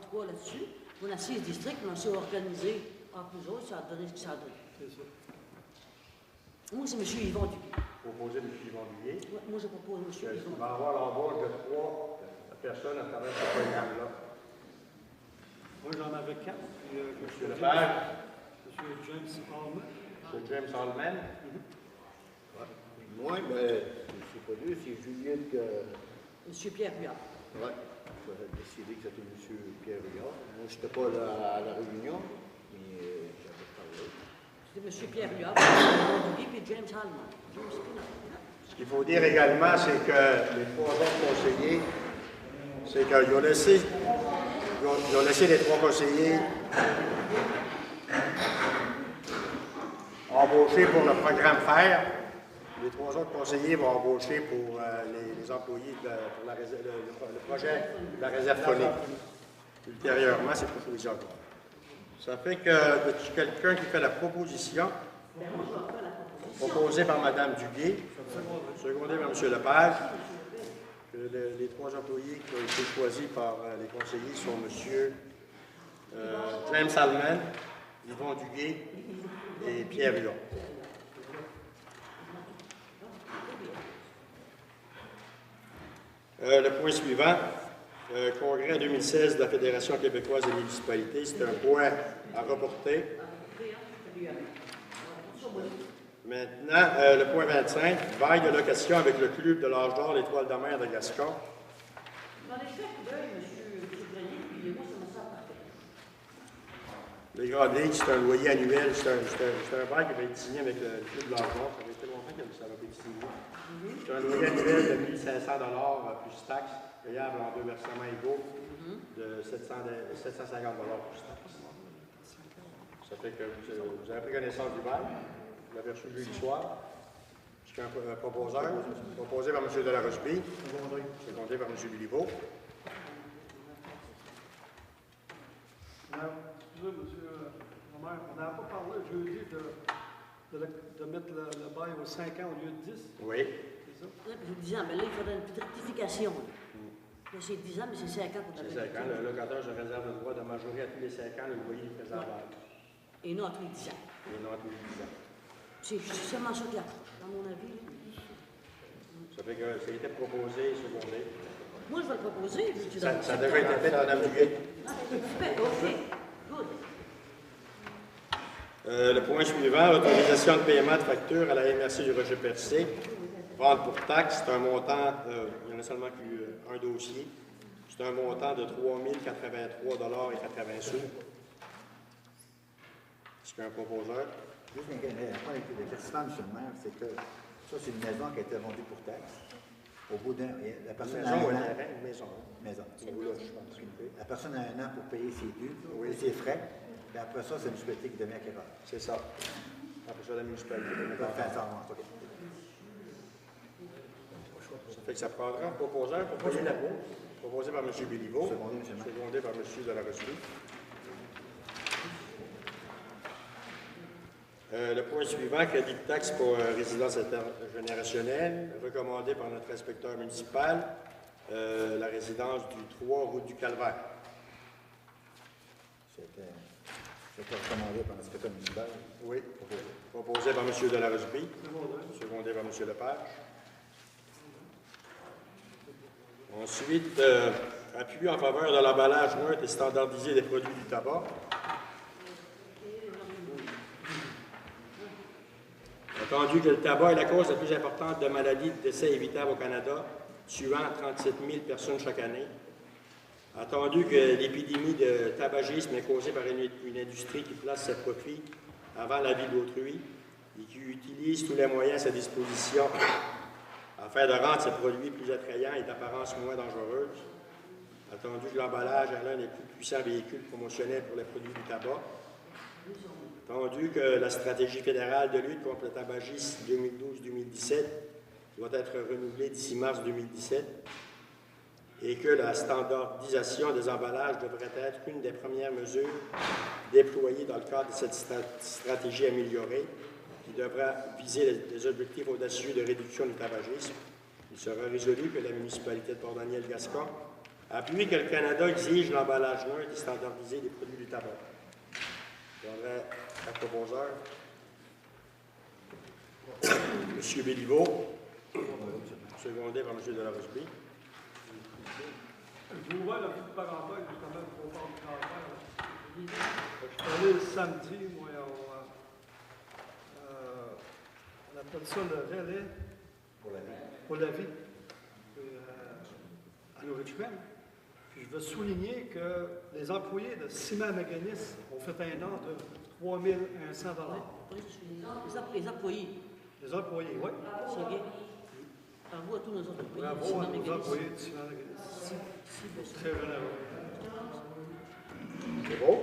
trois là-dessus. On a 6 districts, mais on s'est organisé entre nous autres, ça a donné ce que ça a donné. C'est ça. Moi, c'est M. Yvon Duguay. Proposé M. Yvon Duguay. Moi, je propose M. Il Yvon. va y avoir l'embauche de 3 personnes à travers ce programme-là. Moi, j'en avais 4. M. Lepage, M. James Allman. M. James Allman, Moi, ben, je ne sais pas lui, c'est Juliette que. M. Pierre Huard. Oui, j'ai décidé que c'était M. Pierre Riard. Moi, je n'étais pas là à la réunion, mais j'avais parlé. C'était M. Pierre Huard, Yvon Duguay, puis James Allman. ce qu'il faut dire également, c'est que les 3 autres conseillers, c'est qu'ils ont laissé les 3 conseillers embaucher pour le programme FAIR. Les 3 autres conseillers vont embaucher pour les employés pour le projet de la réserve phonique. Ultérieurement, c'est proposé encore. Ça fait que quelqu'un qui fait la proposition, proposée par Mme Duguay, secondée par M. Lepage, que les 3 employés qui ont été choisis par les conseillers sont M. James Allman, Yvon Duguay et Pierre Huard. Le point suivant, congrès 2016 de la Fédération québécoise des municipalités, c'est un point à reporter. Maintenant, le point 25, bail de location avec le club de l'âge d'or, l'Étoile de mer de Gascon. Dans les chèques d'œil, M. Grenier, puis moi, ça me semble parfait. Les grandes ligues, c'est un loyer annuel, c'est un bail qui va être signé avec le club de l'âge d'or. Ça fait longtemps que ça va être signé. C'est un loyer annuel de 1 500 plus taxes, payable en 2 versements égaux de 750 plus taxes. Ça fait que vous avez pris connaissance du bail. Vous l'avez reçu jeudi soir. Jusqu'à un proposeur, proposé par M. Delarosby, secondé par M. Béliveau. Excusez, monsieur le maire, on n'a pas parlé jeudi de mettre le bail aux 5 ans au lieu de 10. Oui. C'est ça? Là, puis 10 ans, mais là, il faudrait une petite rectification. Là, c'est 10 ans, mais c'est 5 ans qu'on C'est appelle. 5 ans. Le locataire se réserve le droit de majorer à tous les 5 ans le loyer préservable. Et non à tous les 10 ans. Et non à tous les 10 ans. C'est seulement ça qui a, dans mon avis. Ça fait que ça a été proposé et secondé. Moi, je vais le proposer. Ça devrait être fait par Mme Duguay. OK. Good. Le point suivant, autorisation de paiement de facture à la MRC du Rocher-Percé. Vente pour taxe, c'est un montant, il y en a seulement qu'un dossier. C'est un montant de 3 083,80 $. Est-ce qu'il y a un proposeur? Juste un point d'éclaircissement, M. le maire, c'est que ça, c'est une maison qui a été vendue pour taxe. Au bout d'un la personne a Maison ou un un an. terrain? Une maison. Maison. Au là, je pense. La personne a un an pour payer ses dûs, ses frais. Et après ça, c'est une municipalité qui devient acquéreur. C'est ça. Après ça, la municipalité. Enfin, ça avance, OK. Ça fait que ça prendra un proposeur pour payer la bourse. Proposé par M. Béliveau. Secondé, M. le maire. Secondé par M. Delarosby. Le point suivant, crédit de taxe pour résidence intergénérationnelle, recommandé par notre inspecteur municipal. la résidence du 3 route du Calvaire. C'était recommandé par l'inspecteur municipal. Oui, proposé par M. Delarosby, secondé par M. Lepage. Ensuite, appui en faveur de l'emballage neutre et standardisé des produits du tabac. Entendu que le tabac est la cause la plus importante de maladies de décès évitables au Canada, tuant 37 000 personnes chaque année. Attendu que l'épidémie de tabagisme est causée par une industrie qui place ses profits avant la vie d'autrui et qui utilise tous les moyens à sa disposition afin de rendre ces produits plus attrayants et d'apparence moins dangereuse. Attendu que l'emballage est l'un des plus puissants véhicules promotionnels pour les produits du tabac. Attendu que la stratégie fédérale de lutte contre le tabagisme 2012-2017 doit être renouvelée d'ici mars 2017 et que la standardisation des emballages devrait être une des premières mesures déployées dans le cadre de cette stratégie améliorée qui devra viser les objectifs audacieux de réduction du tabagisme. Il sera résolu que la municipalité de Port-Daniel-Gascon appuie que le Canada exige l'emballage neutre et standardisé des produits du tabac. Je donnerai à proposeur. M. Béliveau, secondé par M. Delarosby. Je vous vois la petite parenthèse, justement, pour faire du travail. Je suis allé le samedi, moi, on appelle ça le relais pour la vie à New Richmond. Puis je veux souligner que les employés de Ciment Mécanis ont fait un an de 3 100 Les employés. Les employés, oui. C'est bien. Bravo à tous nos employés. Bravo à nos employés de Ciment Mécanis. Très généreux. C'est beau?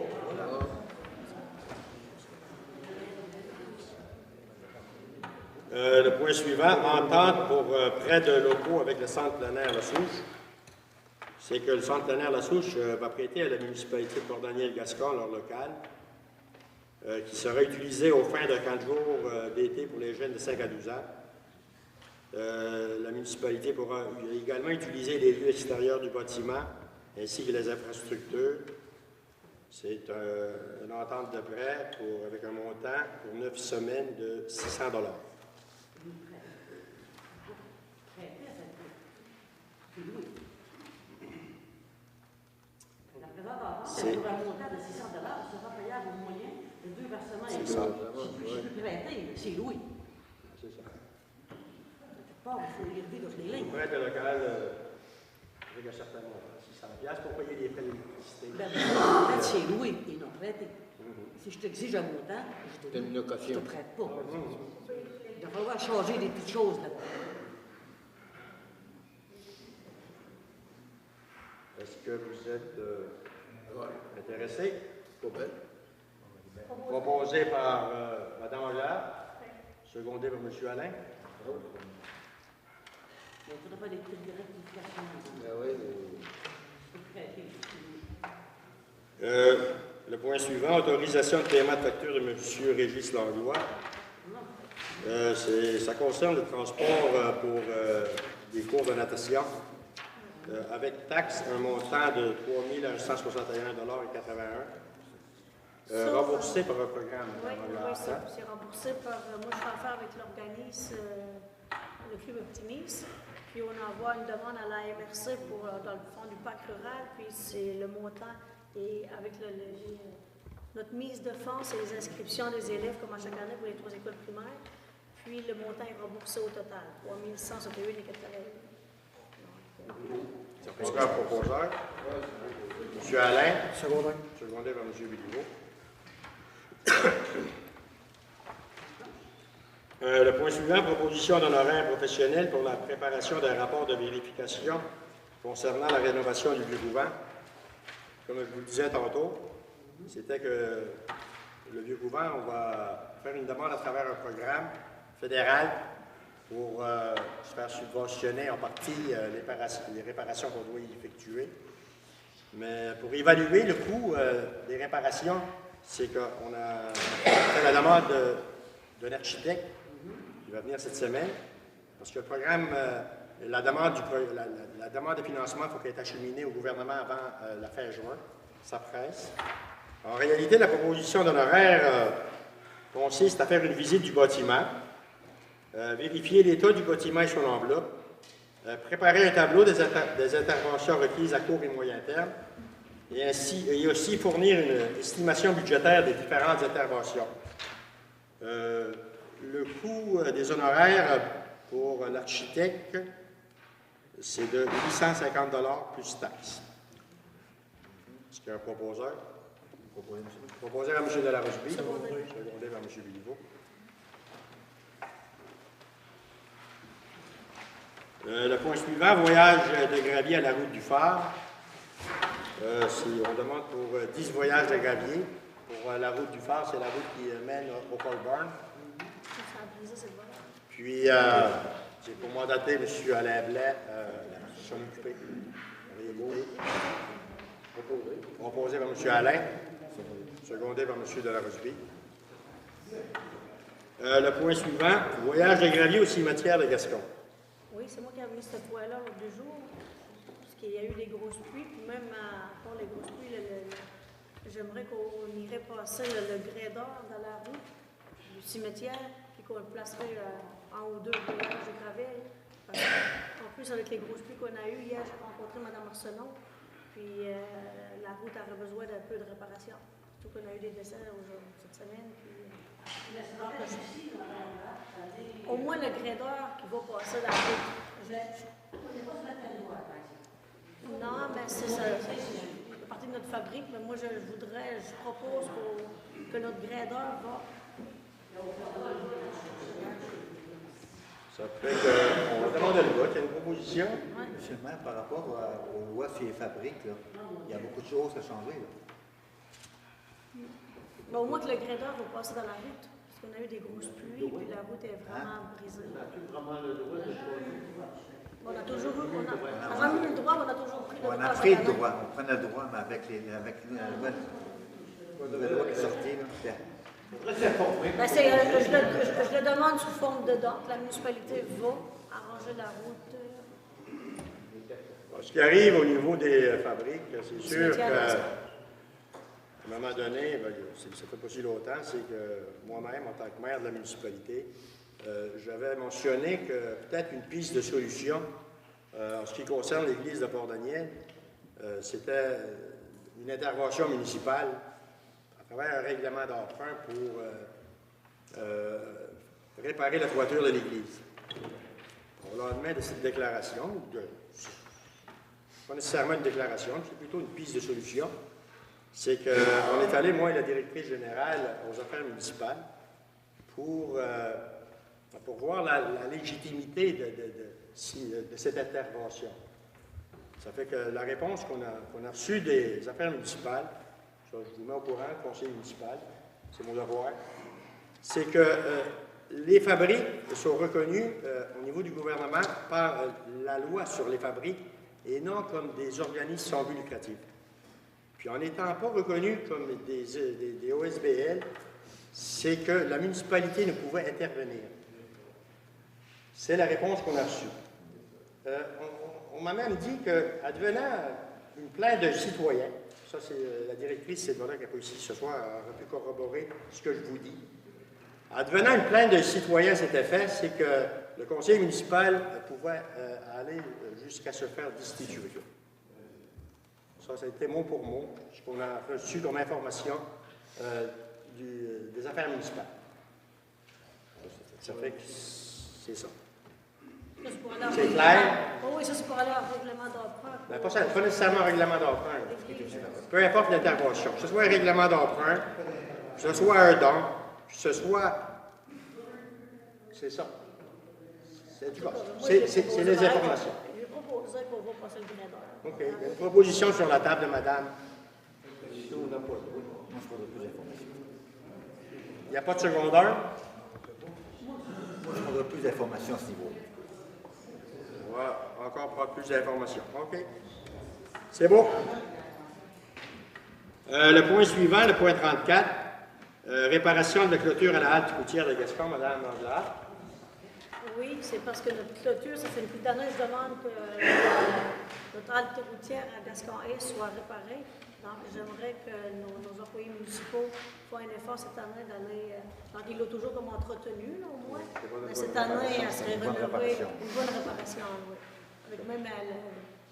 Le point suivant, entente pour prêt de locaux avec le centre plein air La Souche. C'est que le centre plein air La Souche va prêter à la municipalité de Port-Daniel-Gascon leur local, qui sera utilisé aux fins de 4 jours d'été pour les jeunes de 5 à 12 ans. La municipalité pourra également utiliser les lieux extérieurs du bâtiment ainsi que les infrastructures. C'est une entente de prêt avec un montant pour 9 semaines de 600 $. La présente entente, c'est un montant de 600 $, sera payable au moyen de 2 versements. C'est ça. Je peux prêter, c'est Louis. C'est ça. Il faut y lever dans les lignes. Le prêt de local avec un certain montant, 600 $ pour payer les frais d'électricité. Peut-être c'est Louis, ils n'ont prêté. Si je t'exige un montant, je te prête pas. Il va falloir changer des petites choses là-dedans. Est-ce que vous êtes intéressé? Proposé par Mme Hollard, secondé par M. Alain. Il faudra faire des petites rectifications. Le point suivant, autorisation de paiement de facture de M. Régis Langlois. Ça concerne le transport pour des cours de natation. Avec taxe, un montant de 3 161,81 $, remboursé par un programme. Oui, c'est remboursé par. Moi, je fais affaire avec l'organisme, le Club Optimisme. Puis, on envoie une demande à la MRC pour, dans le fond du parc rural. Puis, c'est le montant. Et avec notre mise de fonds, c'est les inscriptions des élèves, comme à chaque année pour les 3 écoles primaires. Puis, le montant est remboursé au total, 3 161,81 $. Pourquoi proposeur? M. Alain. Secondé par M. Béliveau. Le point suivant, proposition d'honoraires professionnels pour la préparation d'un rapport de vérification concernant la rénovation du Vieux-Couvent. Comme je vous le disais tantôt, c'était que le Vieux-Couvent, on va faire une demande à travers un programme fédéral pour se faire subventionner en partie les réparations qu'on doit y effectuer. Mais pour évaluer le coût des réparations, c'est qu'on a fait la demande d'un architecte qui va venir cette semaine, parce que le programme La demande de financement, il faut qu'elle ait acheminée au gouvernement avant la fin juin. Ça presse. En réalité, la proposition d'honoraires consiste à faire une visite du bâtiment, vérifier l'état du bâtiment et son enveloppe, préparer un tableau des interventions requises à court et moyen terme, et aussi fournir une estimation budgétaire des différentes interventions. Le coût des honoraires pour l'architecte, c'est de 850 $ plus taxes. Est-ce qu'il y a un proposeur? Proposeur à M. Delarosby. Secondé par M. Béliveau. Le point suivant, voyage de gravier à la route du phare. On demande pour 10 voyages de gravier. Pour la route du phare, c'est la route qui mène au Cold Barn. Puis, j'ai pour mandater M. Alain Blais s'en occuper. Proposé par M. Alain, secondé par M. Delarosby. Le point suivant, voyage de gravier au cimetière de Gascon. Oui, c'est moi qui ai amené ce point-là l'autre jour, parce qu'il y a eu des grosses pluies, puis même pour les grosses pluies, j'aimerais qu'on irait passer le grédor dans la route du cimetière, puis qu'on le placerait en haut deux voyages de gravel. En plus, avec les grosses pluies qu'on a eues, hier, j'ai rencontré Mme Arsenault, puis la route aurait besoin d'un peu de réparation. Surtout qu'on a eu des décès cette semaine. Au moins le grédeur qui va passer dans la route. Non, mais c'est ça. C'est partie de notre fabrique, mais moi je propose que notre grédeur va. Ça fait qu'on va demander le vote. Il y a une proposition. Ouais. Monsieur le maire, par rapport aux lois sur les fabriques, là, il y a beaucoup de choses à changer. Là. Mais au moins que le grédeur va passer dans la route. Parce qu'on a eu des grosses pluies, puis la route est vraiment brisée. On a toujours eu, on a eu le droit, mais on a toujours pris le droit. On a pris le droit, on prenait le droit, mais avec la nouvelle loi qui est sortie, là, Ben, je le demande sous forme de don. La municipalité va arranger la route. Ce qui arrive au niveau des fabriques, c'est sûr qu'à un moment donné, ça ne fait pas si longtemps, c'est que moi-même, en tant que maire de la municipalité, j'avais mentionné que peut-être une piste de solution en ce qui concerne l'église de Port-Daniel, c'était une intervention municipale à travers un règlement d'emprunt pour réparer la toiture de l'église. Au lendemain de cette déclaration, pas nécessairement une déclaration, c'est plutôt une piste de solution, c'est qu'on est allé, moi et la directrice générale, aux affaires municipales pour voir la légitimité de cette intervention. Ça fait que la réponse qu'on a reçue des affaires municipales, ça, je vous mets au courant, le conseil municipal, c'est mon devoir, c'est que les fabriques sont reconnus au niveau du gouvernement par la loi sur les fabriques et non comme des organismes sans but lucratif. Puis en n'étant pas reconnus comme des OSBL, c'est que la municipalité ne pouvait intervenir. C'est la réponse qu'on a reçue. On m'a même dit qu'advenant une plainte d'un citoyen, ça c'est la directrice Sylvana qui n'est pas ici ce soir, elle aurait pu corroborer ce que je vous dis. Advenant une plainte d'un citoyen à cet effet, c'est que le conseil municipal pouvait aller jusqu'à se faire destituer. Ça a été mot pour mot, ce qu'on a reçu comme information des affaires municipales. Ça fait que c'est ça. C'est clair? Oh oui, ça c'est pour aller en règlement d'emprunt. Ben, pas nécessairement un règlement d'emprunt. Peu importe l'intervention, que ce soit un règlement d'emprunt, que ce soit un don, que ce soit... C'est ça. C'est du c'est les informations. Je vais proposer qu'on va passer le grédeur. OK. Il y a une proposition sur la table de madame. Il n'y a pas de secondaire? Moi, je voudrais plus d'informations à ce niveau. On va encore prendre plus d'informations. OK. C'est beau. Le point suivant, le point 34, réparation de la clôture à la halte routière de Gascon, Mme Anglade. Oui, c'est parce que notre clôture, ça fait depuis d'années, je demande que notre halte routière à Gascon-Est soit réparée. Donc, j'aimerais que nos employés municipaux fassent un effort cette année d'aller. Donc, ils l'ont toujours comme entretenu, là, au moins. Mais cette année, elle serait rénovée. Une bonne réparation, oui. Avec même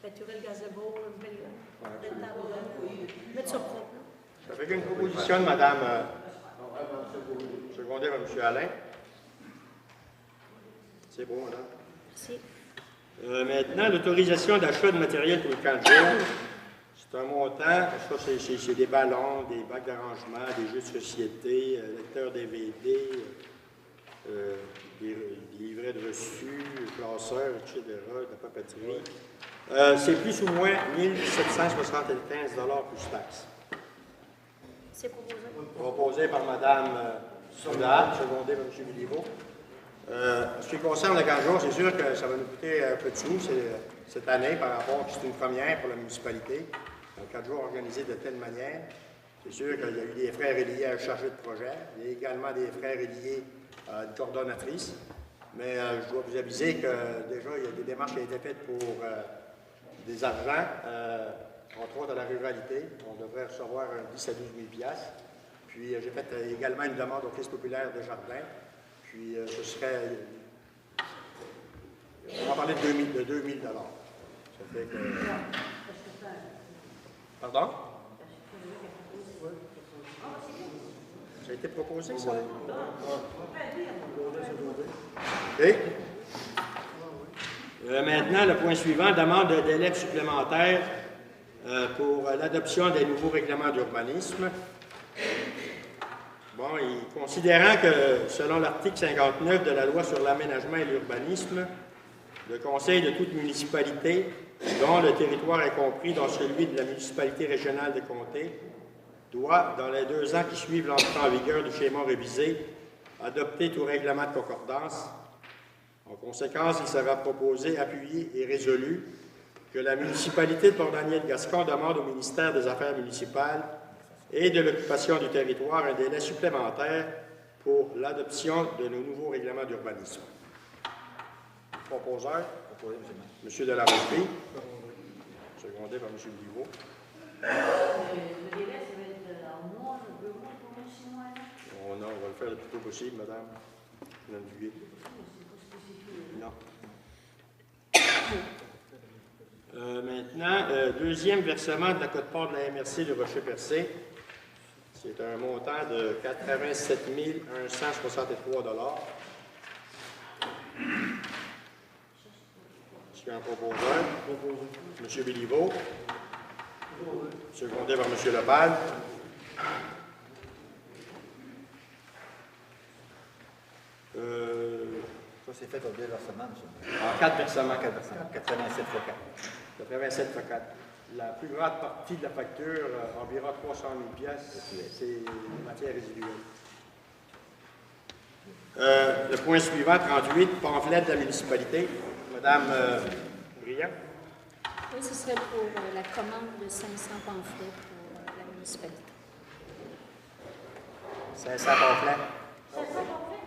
peinturer le gazebo, une belle table. Mettre ça propre. Avec une proposition de Mme secondaire à M. Alain. C'est bon, madame. Merci. Maintenant, l'autorisation d'achat de matériel pour le camp de jour. C'est un montant, ça c'est des ballons, des bacs d'arrangement, des jeux de société, lecteurs DVD, des livrets de reçus, classeurs, etc., de la papeterie. C'est plus ou moins 1 775 plus taxes. C'est proposé. Proposé par Mme Soudard, secondé par M. Béliveau. Ce qui concerne le camp de jour, c'est sûr que ça va nous coûter un peu de sous cette année par rapport à c'est une première pour la municipalité. Un camp de jour organisé de telle manière. C'est sûr qu'il y a eu des frais reliés à un chargé de projet. Il y a également des frais reliés à une coordonnatrice. Mais je dois vous aviser que déjà, il y a des démarches qui ont été faites pour des argents, entre autres à la ruralité. On devrait recevoir 10 à 12 000 $. Puis j'ai fait également une demande au Office populaire de Jardin. Puis ce serait. On va parler de 2 000 $. Ça fait que. Pardon? Ça a été proposé, ça? OK. Maintenant, le point suivant, demande de délai supplémentaire pour l'adoption des nouveaux règlements d'urbanisme. Bon, considérant que, selon l'article 59 de la Loi sur l'aménagement et l'urbanisme, le Conseil de toute municipalité, dont le territoire est compris dans celui de la municipalité régionale de comté, doit, dans les 2 ans qui suivent l'entrée en vigueur du schéma révisé, adopter tout règlement de concordance. En conséquence, il sera proposé, appuyé et résolu que la municipalité de Port-Daniel-Gascon demande au ministère des Affaires municipales et de l'occupation du territoire un délai supplémentaire pour l'adoption de nos nouveaux règlements d'urbanisme. Proposeur, M. Delarose-Brie, secondé par M. Béliveau. Le délai, ça va être en mois, 2 mois, 3 mois, 6 mois? Oh non, on va le faire le plus tôt possible, madame. Madame Duguay. Non. Maintenant, deuxième versement de la quote-part de la MRC de Rocher-Percé. C'est un montant de 87 163 $. Est-ce qu'il y a un proposeur? M. Béliveau. Secondé par M. Lepage. Ça, c'est fait au 2 versements, M. En 4 versements. 87 fois 4. 87 fois 4. La plus grande partie de la facture, environ 300 000 $, c'est les matières résiduelles. Le point suivant, 38, pamphlet de la municipalité. Madame Briand. Oui, ce serait pour la commande de 500 pamphlets pour la municipalité. 500 pamphlets. 500 pamphlets?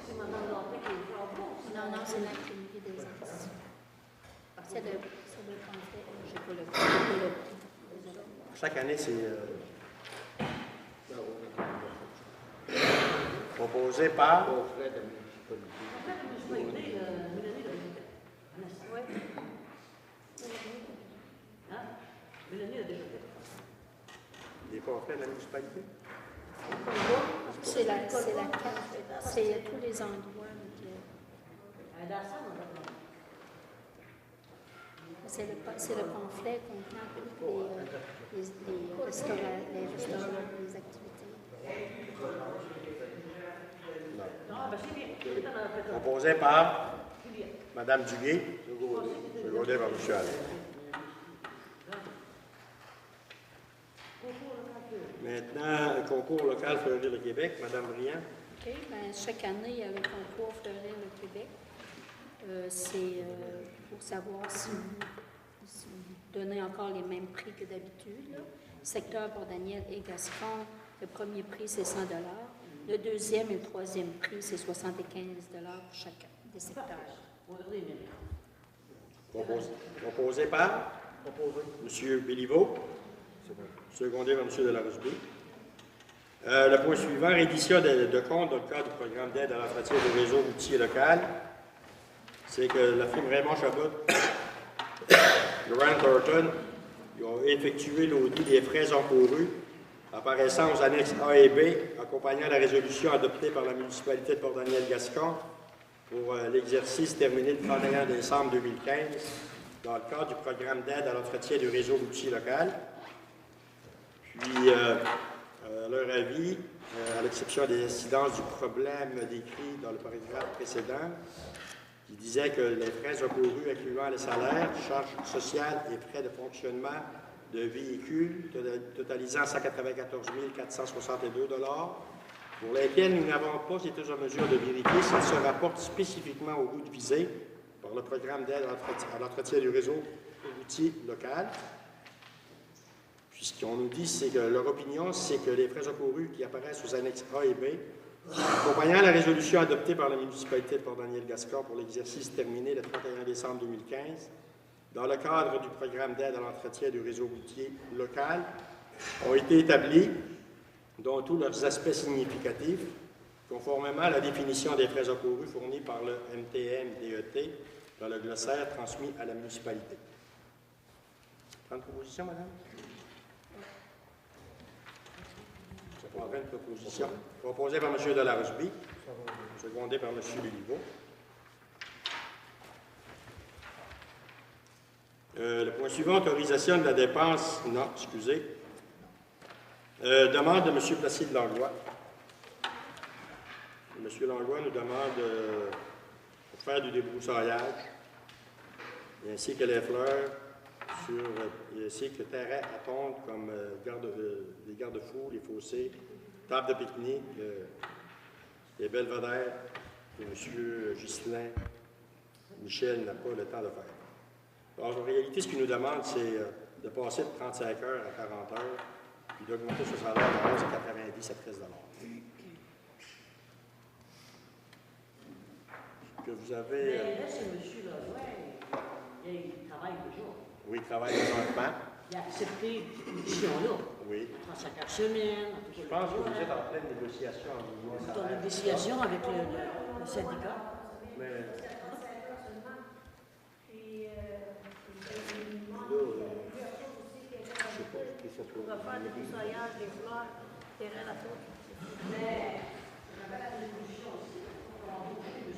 C'est Mme Lambert qui est en bourse. Non, c'est l'imprimerie des Anses. C'est le pamphlet, je n'ai pas le prix. Chaque année, c'est proposé par. Des pamphlets de la municipalité? C'est la carte. C'est tous les endroits. C'est le pamphlet contenant toutes les restaurants, les activités. Proposé par Mme Duguay, secondé par M. Alain. Maintenant, le concours local Fleurir le Québec, Mme Briand. OK. Bien, chaque année, il y a le concours Fleurir le Québec. C'est pour savoir si vous donnez encore les mêmes prix que d'habitude. Secteur pour Daniel et Gascon, le premier prix, c'est 100 $. Le deuxième et le troisième prix, c'est 75 pour chacun des secteurs. On va regarder, mais Proposé par M. Béliveau, secondé par M. Delarosby. Le point suivant, reddition de compte dans le cadre du programme d'aide à l'entretien du réseau routier local. C'est que la firme Raymond Chabot, Grant Thornton, ils ont effectué l'audit des frais encourus apparaissant aux annexes A et B, accompagnant la résolution adoptée par la municipalité de Port-Daniel-Gascon pour l'exercice terminé le 31 décembre 2015 dans le cadre du programme d'aide à l'entretien du réseau routier local. Puis, à leur avis, à l'exception des incidences du problème décrit dans le paragraphe précédent, qui disait que les frais encourus incluant les salaires, charges sociales et frais de fonctionnement de véhicules totalisant 194 462 pour lesquels nous n'avons pas été en mesure de vérifier s'ils se rapportent spécifiquement aux routes visées par le programme d'aide à l'entretien du réseau routier local. Puis ce qu'on nous dit, c'est que leur opinion, c'est que les frais encourus qui apparaissent aux annexes A et B, accompagnant la résolution adoptée par la municipalité de Port-Daniel-Gascon pour l'exercice terminé le 31 décembre 2015, dans le cadre du programme d'aide à l'entretien du réseau routier local, ont été établis, dont tous leurs aspects significatifs, conformément à la définition des frais encourus fournis par le MTM-DET dans le glossaire transmis à la municipalité. Prendre proposition, madame? Je prendrai une proposition. Proposée par M. Delarosby, secondée par M. Béliveau. Le point suivant, autorisation de la dépense. Non, excusez. Demande de M. Placide Langlois. M. Langlois nous demande pour faire du débroussaillage, ainsi que les fleurs, ainsi que le terrain à tondre comme les garde-fous, les fossés, table de pique-nique, les belvédères que M. Ghislain Michel n'a pas le temps de faire. Alors, en réalité, ce qu'il nous demande, c'est de passer de 35 heures à 40 heures, puis d'augmenter ce salaire de 11,90 à 13 $. Que vous avez... Mais là, c'est M. Leroy, il travaille toujours. Oui, il travaille présentement. Il a accepté cette mission-là. Oui. 35 heures semaine. Je pense que vous êtes en pleine négociation en Vous êtes en négociation avec le syndicat. Mais... Pour faire des broussailles, des fleurs, des terrains à tout. Mais j'avais la résolution aussi pour embaucher M.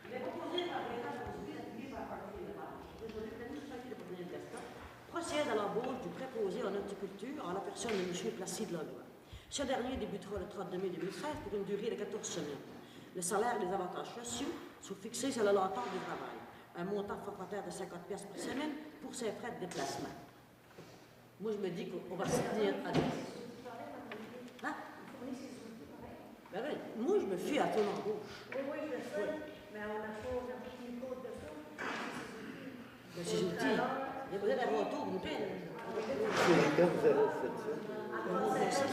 Il est proposé par l'État de appuyé par le Parti de marche. Désolé, la municipalité de Port-Daniel-Gascon procède à l'embauche du préposé en horticulture en la personne de M. Placide Langlois. Ce dernier débutera le 32 mai 2016 pour une durée de 14 semaines. Le salaire et les avantages sociaux sont fixés sur le l'entente du travail. Un montant forfaitaire de 50 pièces par semaine pour ses frais de déplacement. Moi, je me dis qu'on va se tenir à deux. Hein? Ben oui, moi, je me fie à ton embauche. Oui, je sais, mais on a pris une côte de ça. Ben, si je vous dis, il y a peut-être un retour, vous me paye. Quand vous avez fait ça?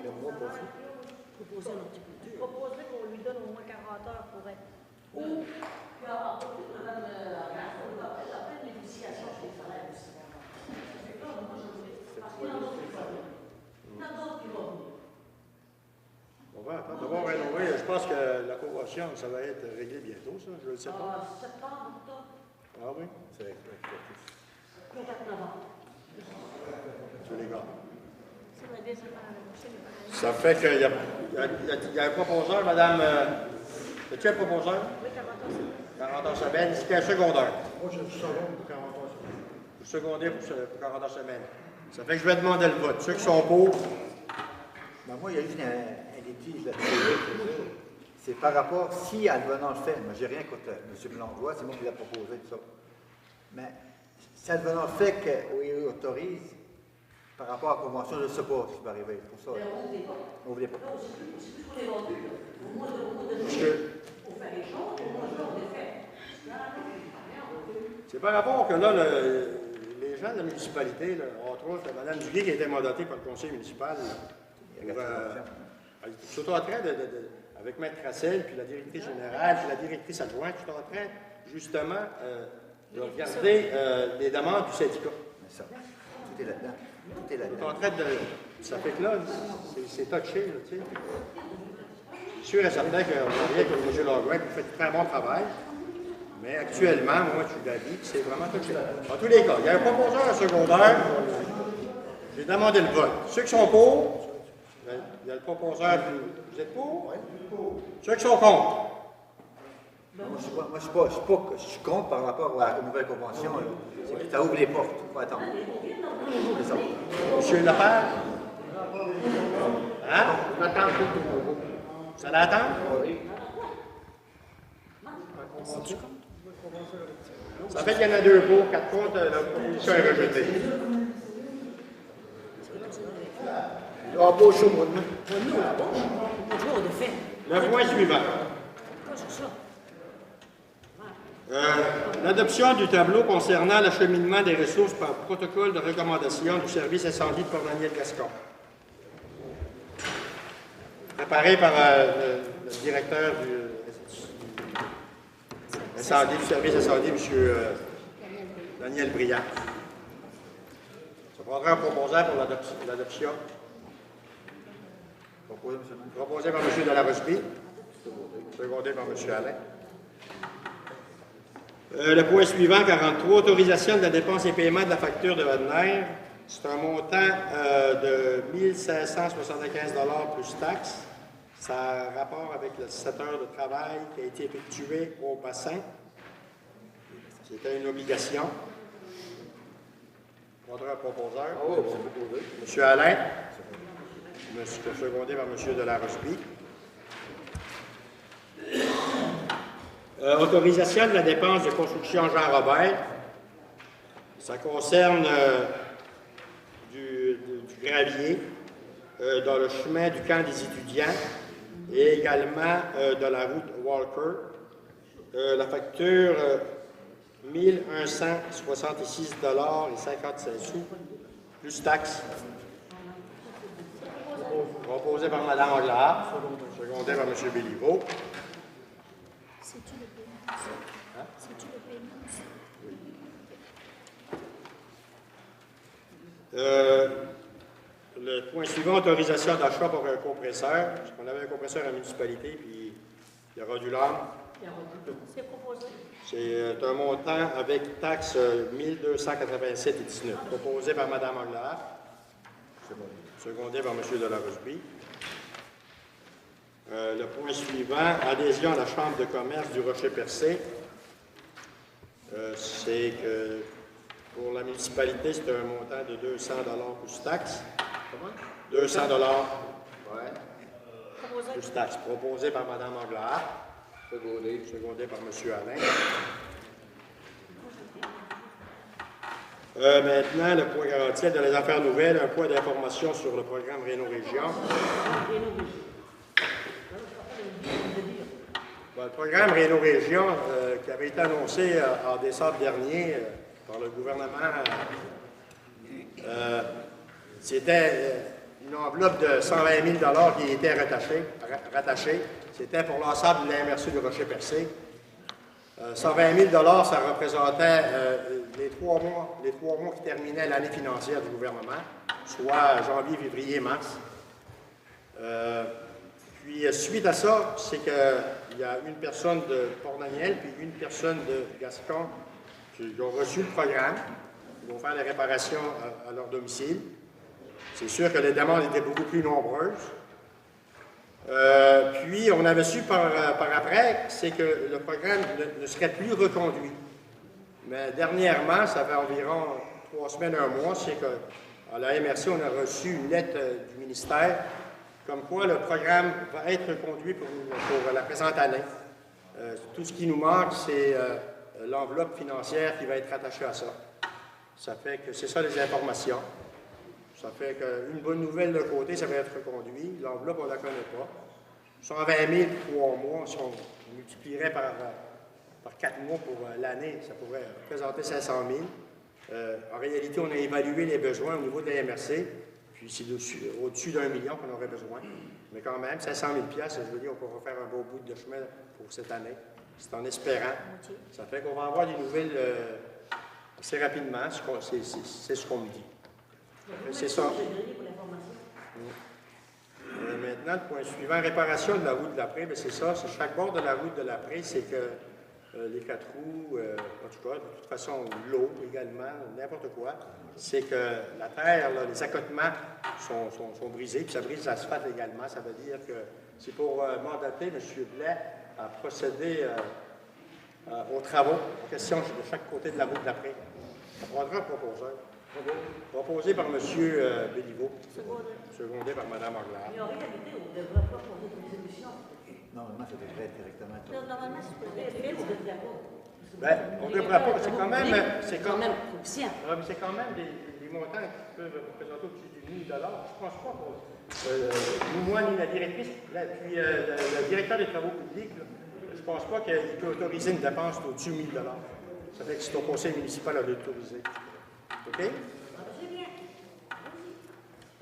Le mois passé. Proposer en horticulture. Je proposerais qu'on lui donne au moins 40 heures pour être. Ou, puis avoir madame la pleine négociation sur les salaires aussi. C'est comme moi, je voulais. Parce qu'il y en a d'autres qui vont venir. Il y en a d'autres qui vont venir. On va attendre d'avoir rénové. Je pense que la convention, ça va être réglé bientôt, ça. Je ne le sais pas. Septembre, octobre, Ah oui? C'est le 4 novembre. Tous les gars. Ça va dire, ça va la prochaine, il va aller. Ça fait qu'il y a un proposeur, madame. As-tu un proposeur? Oui, 40 heures, c'est 40 heures semaine, c'est un secondaire. Moi, je suis second pour 40 heures. Vous secondez pour 40 heures semaine. Ça fait que je vais demander le vote. Ceux qui sont pour, Ben, moi, il y a juste un litige là-dessus. C'est par rapport, si advenant le fait, moi, j'ai rien contre M. Langlois, c'est moi qui l'ai proposé, tout ça. Mais si advenant le fait qu'il autorise, par rapport à la convention, je ne sais pas ce qui va arriver. Pour ça, on ne voulait pas. c'est par rapport que là, les gens de la municipalité, là, entre autres, Mme Duguay, qui a été mandatée par le conseil municipal, surtout en train avec Maître Rassel, puis la directrice générale, puis la directrice adjointe, je suis en train, justement, de regarder les demandes du syndicat. Mais ça, tout est là-dedans. Tout est Je suis là-dedans. en train de... Ça fait que là, c'est touché, là, tu sais. Je suis sûr et certain qu'on voit que M. Langlois fait un très bon travail, mais actuellement, moi, je suis d'avis que c'est vraiment touché. En tous les cas, il y a un proposeur en secondaire, j'ai demandé le vote. Ceux qui sont pour, il y a le proposeur, vous êtes pour? Oui. Ceux qui sont contre? Je suis contre par rapport à la nouvelle convention. Là. C'est que ça ouvre les portes. Il faut attendre. C'est ça. Monsieur Lepage? Hein? On attend tout. Vous allez attendre? Oui. Ça fait qu'il y en a 2 pour, 4 contre, la proposition est rejetée. Ah, beau chaud, moi, demain. Bonjour, de fait. Le point suivant. Quoi sur ça? L'adoption du tableau concernant l'acheminement des ressources par protocole de recommandation du service incendie de Port-Daniel-Gascon. Préparé par le directeur du service incendie, M. Daniel Briand. Ça prendra un proposeur pour l'adoption. Proposé par M. Delarosby. Secondé par M. Alain. Le point suivant, 43, autorisation de la dépense et paiement de la facture de Wagner. C'est un montant de 1 575 $ plus taxes. Ça a rapport avec le 7 heures de travail qui a été effectué au bassin. C'était une obligation. Contre un proposeur. M. Alain. Secondé par M. Delarosby. Autorisation de la dépense de construction Jean-Robert. Ça concerne du gravier dans le chemin du camp des étudiants et également de la route Walker. La facture, 1 166 $ et 57 sous, plus taxes. Proposé par Mme Anglard, secondé par M. Béliveau. C'est-tu le paiement? Hein? C'est-tu le paiement? Le point suivant, autorisation d'achat pour un compresseur. Parce qu'on avait un compresseur à la municipalité, puis il y aura du lame. C'est proposé. C'est un montant avec taxe 1287,19. Proposé par Mme Anglard. Secondé par M. Delarosby. Le point suivant, adhésion à la Chambre de commerce du Rocher-Percé. C'est que pour la municipalité, c'est un montant de 200 $ plus taxes. Comment? 200 $. Ouais. Plus taxes. Proposé par Mme Anglard. Secondé par M. Alain. Maintenant, le point 47 de les affaires nouvelles, un point d'information sur le programme Réno-Région. Le programme Réno-Région, qui avait été annoncé en décembre dernier par le gouvernement, c'était une enveloppe de 120 000 $ qui était rattachée. C'était pour l'ensemble de la MRC du Rocher-Percé. 120 000 $, ça représentait les trois mois qui terminaient l'année financière du gouvernement, soit janvier, février, mars. Puis, suite à ça, c'est qu'il y a une personne de Port-Daniel puis une personne de Gascon qui ont reçu le programme. Ils vont faire les réparations à leur domicile. C'est sûr que les demandes étaient beaucoup plus nombreuses. Puis, on avait su par après, c'est que le programme ne serait plus reconduit. Mais dernièrement, ça fait environ 3 semaines, 1 mois, c'est qu'à la MRC, on a reçu une lettre du ministère comme quoi le programme va être reconduit pour la présente année. Tout ce qui nous manque, c'est l'enveloppe financière qui va être rattachée à ça. Ça fait que c'est ça les informations. Ça fait qu'une bonne nouvelle de côté, ça va être reconduit. L'enveloppe, on ne la connaît pas. 120 000 3 mois, si on multiplierait par 4 mois pour l'année, ça pourrait représenter 500 000. En réalité, on a évalué les besoins au niveau de la MRC, puis c'est au-dessus d'1 million qu'on aurait besoin. Mais quand même, 500 000 $, je veux dire, on pourra faire un beau bout de chemin pour cette année. C'est en espérant. Ça fait qu'on va avoir des nouvelles assez rapidement. C'est ce qu'on me dit. C'est ça. Maintenant, le point suivant, réparation de la route de l'après, bien c'est ça. C'est chaque bord de la route de l'après, c'est que les 4 roues, en tout cas, de toute façon, l'eau également, n'importe quoi, c'est que la terre, là, les accotements sont brisés, puis ça brise l'asphalte également. Ça veut dire que c'est pour mandater M. Blais à procéder aux travaux en question de chaque côté de la route d'après. Ça prendra un proposeur. Proposé par M. Béliveau, secondé par Mme Anglade. Mais en réalité, on ne devrait pas poser de solution. Normalement, ça devrait être directement. Normalement, c'est pour Les films, on ne devrait pas. Bien, on ne devrait pas, c'est quand même... C'est quand même conscient. C'est quand même des montants qui peuvent représenter au-dessus du $1 000. Je ne pense pas ni moi ni la directrice, puis le directeur des travaux publics, là, je ne pense pas qu'il peut autoriser une dépense au-dessus de $1 000. Ça fait que c'est au conseil municipal à l'autoriser. OK?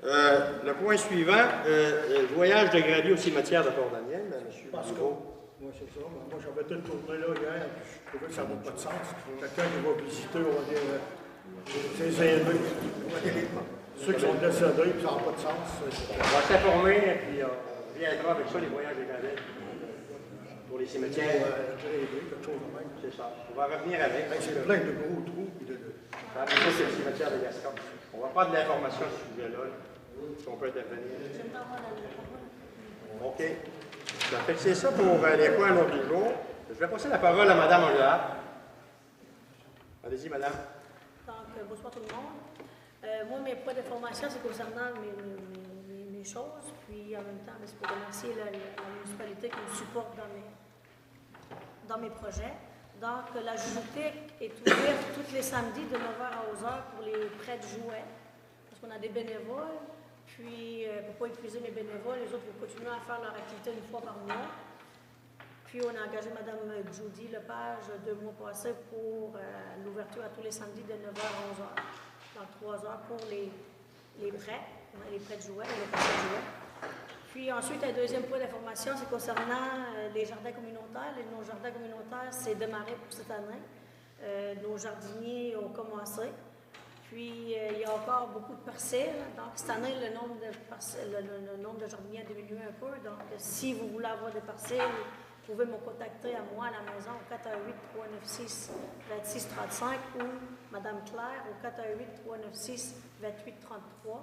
Le point suivant, le voyage de gravier au cimetière de Port-Daniel, M. Béliveau. Oui, c'est ça. Moi, j'avais été tourné là hier, puis je trouvais que ça n'a pas de sens. Quelqu'un qui va visiter, on va dire, ses aînés. Ceux qui sont décédés, puis ça n'a pas de sens. On va s'informer, et puis on reviendra avec ça, les voyages de gravier pour les cimetières. Quelque chose de même. C'est ça. On va revenir avec. C'est plein de gros trous. Ça, c'est le cimetière de Gascon. On va pas de l'information à ce sujet-là, si on peut intervenir. OK. Ça fait que c'est ça pour les points à l'ordre du jour. Je vais passer la parole à Mme Anglade. Allez-y, Madame. Donc, bonsoir tout le monde. Moi, mes points d'information, c'est concernant mes choses, puis en même temps, c'est pour remercier la municipalité qui me supporte dans mes projets. Donc, la bibliothèque est ouverte tous les samedis de 9h à 11h pour les prêts de jouets, parce qu'on a des bénévoles. Puis, pour ne pas épuiser mes bénévoles, les autres vont continuer à faire leur activité une fois par mois. Puis, on a engagé Mme Judy Lepage 2 mois passés pour l'ouverture à tous les samedis de 9h à 11h. Donc, 3 heures pour les prêts, les prêts de jouets, les prêts de jouets. Puis ensuite, un deuxième point d'information, c'est concernant les jardins communautaires. Nos jardins communautaires, c'est démarré pour cette année. Nos jardiniers ont commencé. Puis, il y a encore beaucoup de parcelles. Donc, cette année, le nombre de jardiniers a diminué un peu. Donc, si vous voulez avoir des parcelles, vous pouvez me contacter à moi à la maison au 418-396-2635 ou Mme Claire au 418-396-2833.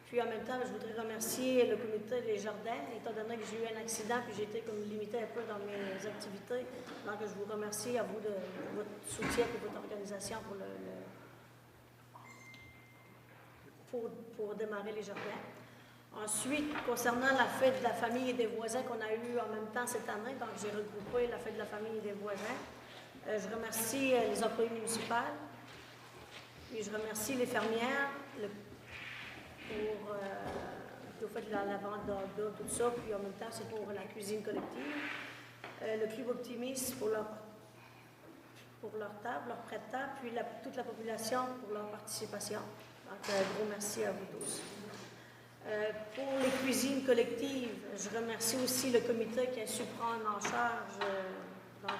Puis en même temps, je voudrais remercier le comité des jardins, étant donné que j'ai eu un accident puis j'ai été comme limitée un peu dans mes activités. Donc, je vous remercie à vous de votre soutien et votre organisation pour démarrer les jardins. Ensuite, concernant la fête de la famille et des voisins qu'on a eue en même temps cette année, donc j'ai regroupé la fête de la famille et des voisins. Je remercie les employés municipaux, puis je remercie les fermières pour fait de la vente d'ordre, tout ça, puis en même temps, c'est pour la cuisine collective. Le Club Optimiste pour leur table, leur prêt de table, puis toute la population pour leur participation. Donc, un gros merci à vous tous. Pour les cuisines collectives, je remercie aussi le comité qui a su prendre en charge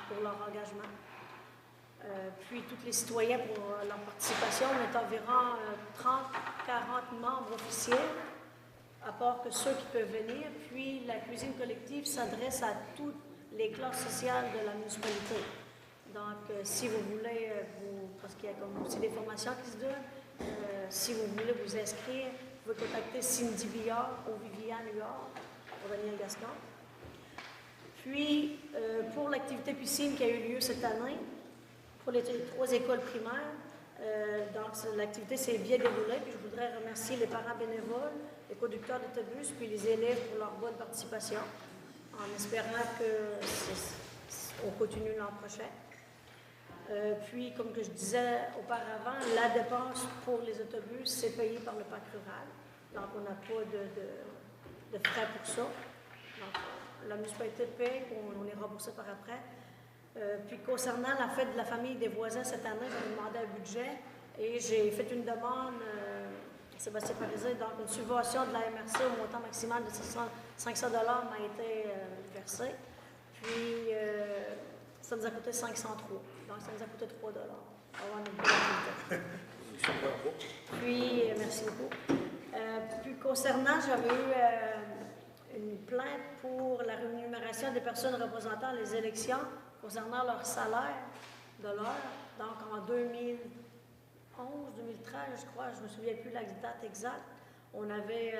pour leur engagement. Puis tous les citoyens pour leur participation. On est environ 30-40 membres officiels, à part que ceux qui peuvent venir. Puis la cuisine collective s'adresse à toutes les classes sociales de la municipalité. Donc, si vous voulez, parce qu'il y a comme aussi des formations qui se donnent, si vous voulez vous inscrire, vous pouvez contacter Cindy Billard ou Viviane Huard pour Daniel Gascon. Puis, pour l'activité piscine qui a eu lieu cette année, pour les 3 écoles primaires, donc l'activité s'est bien déroulée. Puis je voudrais remercier les parents bénévoles, les conducteurs d'autobus, puis les élèves pour leur bonne participation, en espérant qu'on continue l'an prochain. Puis, comme que je disais auparavant, la dépense pour les autobus, c'est payé par le parc rural. Donc, on n'a pas de frais pour ça. Donc, la municipalité paye, on est remboursé par après. Puis, concernant la fête de la famille et des voisins cette année, j'avais demandé un budget. Et j'ai fait une demande à Sébastien Parisé, donc une subvention de la MRC au montant maximal de 500 $ m'a été versée. Puis, ça nous a coûté 503. Donc, ça nous a coûté 3 $ avoir notre activité. Puis, merci beaucoup. Puis, concernant, j'avais eu une plainte pour la rémunération des personnes représentant les élections concernant leur salaire de l'heure. Donc, en 2011, 2013, je crois, je ne me souviens plus la date exacte, on avait,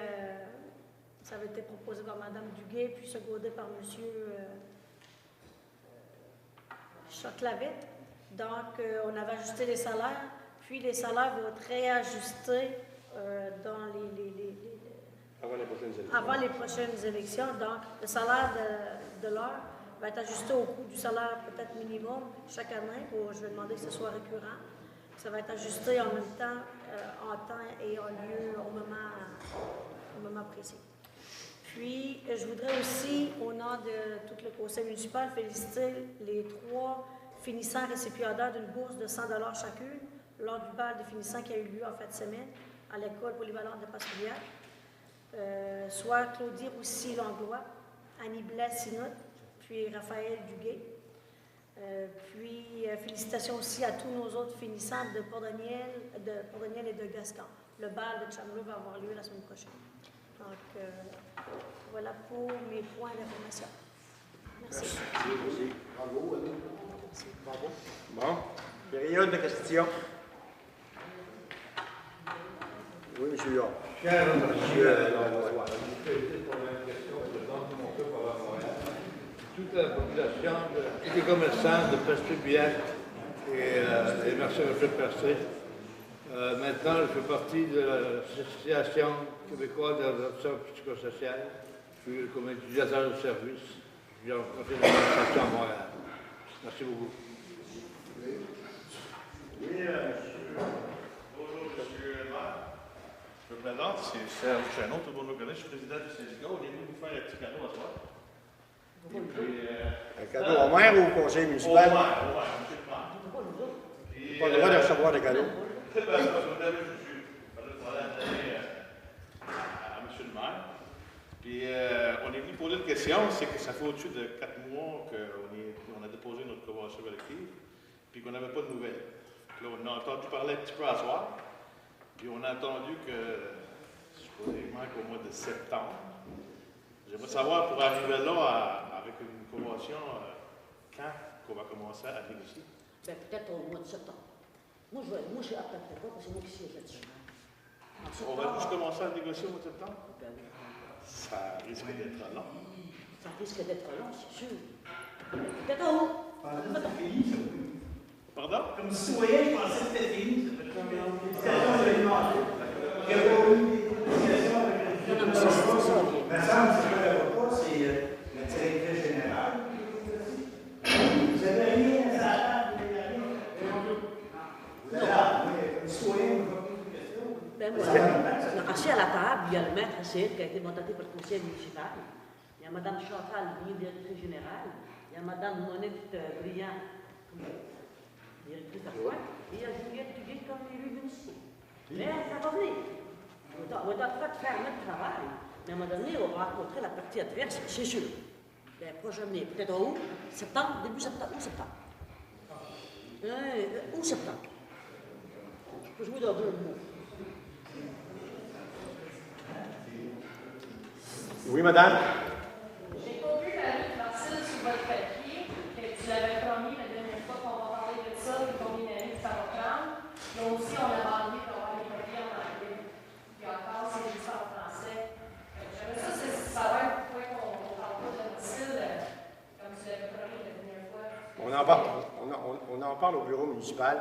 ça avait été proposé par Mme Duguay, puis secondé par M. Choclavette. Donc, on avait ajusté les salaires, puis les salaires vont être réajustés dans avant les prochaines élections. Donc, le salaire de l'heure va être ajusté au coût du salaire peut-être minimum chaque année. Je vais demander que ce soit récurrent. Ça va être ajusté en même temps, en temps et en lieu, au moment précis. Puis, je voudrais aussi, au nom de tout le conseil municipal, féliciter les 3 finissants récipiendaires d'une bourse de 100 $ chacune lors du bal des finissants qui a eu lieu en fin de semaine à l'école polyvalente de Pasquiliac, soit Claudie Roussy-Langlois, Annie Blais-Sinotte, puis Raphaël Duguay. Puis, félicitations aussi à tous nos autres finissants de Port-Daniel et de Gascon. Le bal de Chamblou va avoir lieu la semaine prochaine. Donc, voilà pour mes points d'information. Merci. Merci. Bravo. Merci. Bravo. Bon. Période de questions. Oui, M. Huard. Cher Monsieur toute la population et les commerçants de Presque-Biac et les marchés de Percé. Maintenant, je fais partie de l'Association québécoise d'adoption psychosociale. Je suis comme utilisateur de service. Je suis en conseil d'administration à Montréal. Merci beaucoup. Oui, bonjour, monsieur le maire. Je me présente, c'est Serge Chanon, tout le monde me connaît, je suis président du syndicat. On est venu vous faire un petit cadeau à soir. Un cadeau au maire ou au conseil municipal? Au maire, monsieur le maire. Pas le droit de recevoir des cadeaux. C'est parce que vous avez reçu. Je vais à monsieur le maire. Puis on est venu poser une question, c'est que ça fait au-dessus de 4 mois qu'on a déposé notre convention collective, puis qu'on n'avait pas de nouvelles. Là, on a entendu parler un petit peu à soir, puis on a entendu que, supposément qu'au mois de septembre, j'aimerais savoir, pour arriver là, avec une convention, quand qu'on va commencer à négocier? Bien, peut-être au mois de septembre. Moi, je ne pas, parce que c'est moi qui siège là-dessus. On va juste commencer à négocier au mois de septembre? Ben oui. Ça risque d'être long. Ça risque d'être long, c'est sûr. Peut-être en haut. Pardon? Comme citoyen, je pensais que c'était fini. Ça fait comme une publication de l'alimentation. Il n'y a pas eu des publications avec le Non, mais c'est ça. Mais ça, M. le pas, c'est le directeur général. Vous avez rien à la table, vous n'avez rien. Vous avez comme citoyen, vous n'avez pas de question. Ben moi, assis à la table, il y a le maître Cid qui a été mandaté par le conseil municipal. Il y a Mme Chantal, directrice générale. Il y a Mme Monique Briand, directrice adjointe. Et il y a Juliette Duguay comme élu municipal. Mais ça va venir. On doit pas faire notre travail. Mais à un moment donné, on va rencontrer la partie adverse, c'est sûr. Ben, prochainement, peut-être en août, septembre, début septembre, ou septembre. Ou septembre. Je peux jouer dans 2 mots. Oui, madame? J'ai pas vu la lutte Marcel sur votre papier, que tu l'avais promis la dernière fois qu'on va parler de ça, et combien d'années ça va prendre. Là aussi, on a demandé pour avoir les papiers en anglais. Puis encore, c'est juste en français. J'aimerais ça, c'est savoir pourquoi on parle pas de Marcel, comme tu l'avais promis la dernière fois. On en parle au bureau municipal.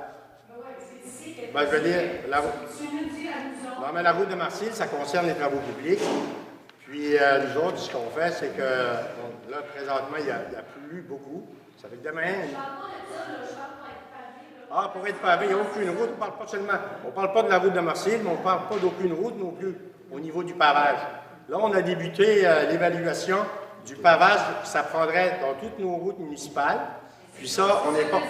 Oui, c'est ici que Ben, je veux dire, tu nous dis à nous autres. non, mais la route de Marcille, ça concerne les travaux publics. Puis, nous autres, ce qu'on fait, c'est que, là, présentement, il n'y a plus beaucoup. Ça fait que demain... Je parle pas de ça, je parle pour être pavé. Ah, pour être pavé, il n'y a aucune route. On parle pas seulement... On ne parle pas de la route de Marcille, mais on ne parle pas d'aucune route non plus au niveau du pavage. Là, on a débuté l'évaluation du pavage que ça prendrait dans toutes nos routes municipales. Puis ça, on n'est pas... Tu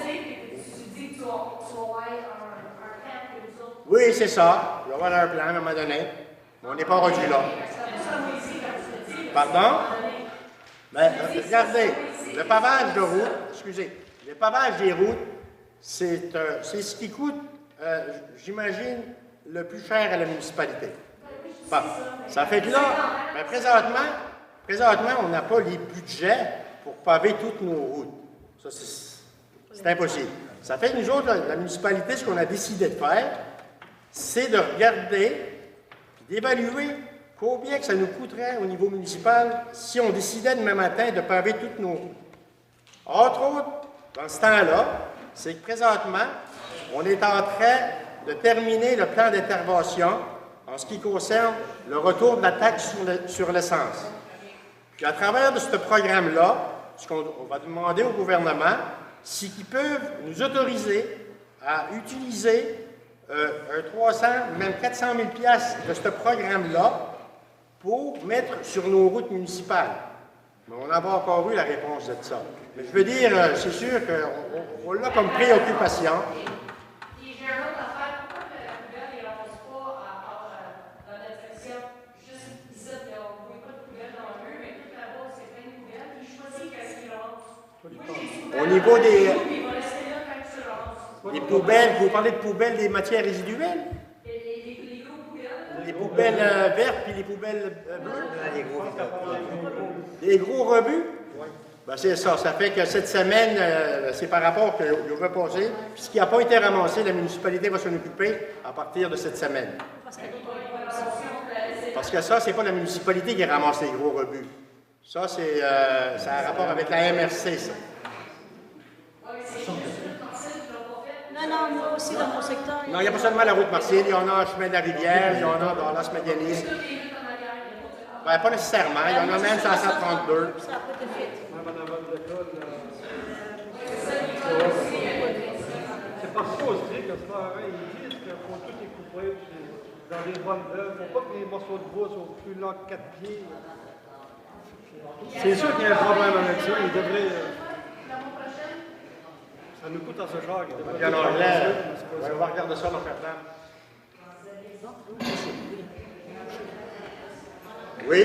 dis que tu vas avoir un camp que nous Oui, c'est ça. Il va y avoir un plan à un moment donné. Mais on n'est pas rendu là. Pardon? Mais regardez, le pavage de route, excusez, le pavage des routes, c'est ce qui coûte, j'imagine, le plus cher à la municipalité. Bon, ça fait que là, mais présentement, on n'a pas les budgets pour paver toutes nos routes. Ça, c'est impossible. Ça fait que nous autres, la municipalité, ce qu'on a décidé de faire, c'est de regarder, d'évaluer combien que ça nous coûterait au niveau municipal si on décidait demain matin de paver toutes nos routes. Entre autres, dans ce temps-là, c'est que présentement, on est en train de terminer le plan d'intervention en ce qui concerne le retour de la taxe sur l'essence. Puis à travers de ce programme-là, ce qu'on va demander au gouvernement, c'est qu'ils peuvent nous autoriser à utiliser un 300, même 400 000 $ de ce programme-là pour mettre sur nos routes municipales. Mais on n'a pas encore eu la réponse de ça. Mais je veux dire, c'est sûr qu'on l'a comme préoccupation. Puis j'ai un autre affaire. Pourquoi la poubelle ne ramasse pas dans notre section juste ici, on ne voit pas de poubelle dans le mur, mais tout là-bas, c'est plein de poubelles, puis je choisis qu'est-ce qu'il ramasse. Au niveau des... Il va rester là quand tu ramasses. Les poubelles, vous parlez de poubelles des matières résiduelles? Les gros poubelles. Les poubelles vertes puis les poubelles bleues? Les gros rebuts? Ben c'est ça. Ça fait que cette semaine, c'est par rapport qu'il va passer. Puis ce qui n'a pas été ramassé, la municipalité va s'en occuper à partir de cette semaine. Parce que ça, c'est pas la municipalité qui ramasse les gros rebuts. Ça, c'est ça a rapport avec la MRC, ça. Non, moi aussi, dans mon secteur. Non, il n'y a pas seulement la route Martienne, il y en a en chemin de la rivière, il y en a dans l'As Médianis. Ben, pas nécessairement, il y en a même sur la 132. Ça n'a pas été fait. C'est pas trop strict, c'est pas vrai. Ils disent qu'il faut tout découper dans des bonnes œuvres. Il ne faut pas que les morceaux de bois soient plus longs que 4 pieds. C'est sûr qu'il y a un problème avec ça. Ils devraient. Ça nous coûte à ce genre. Il y en a anglais. On va regarder ça dans le plan. Oui?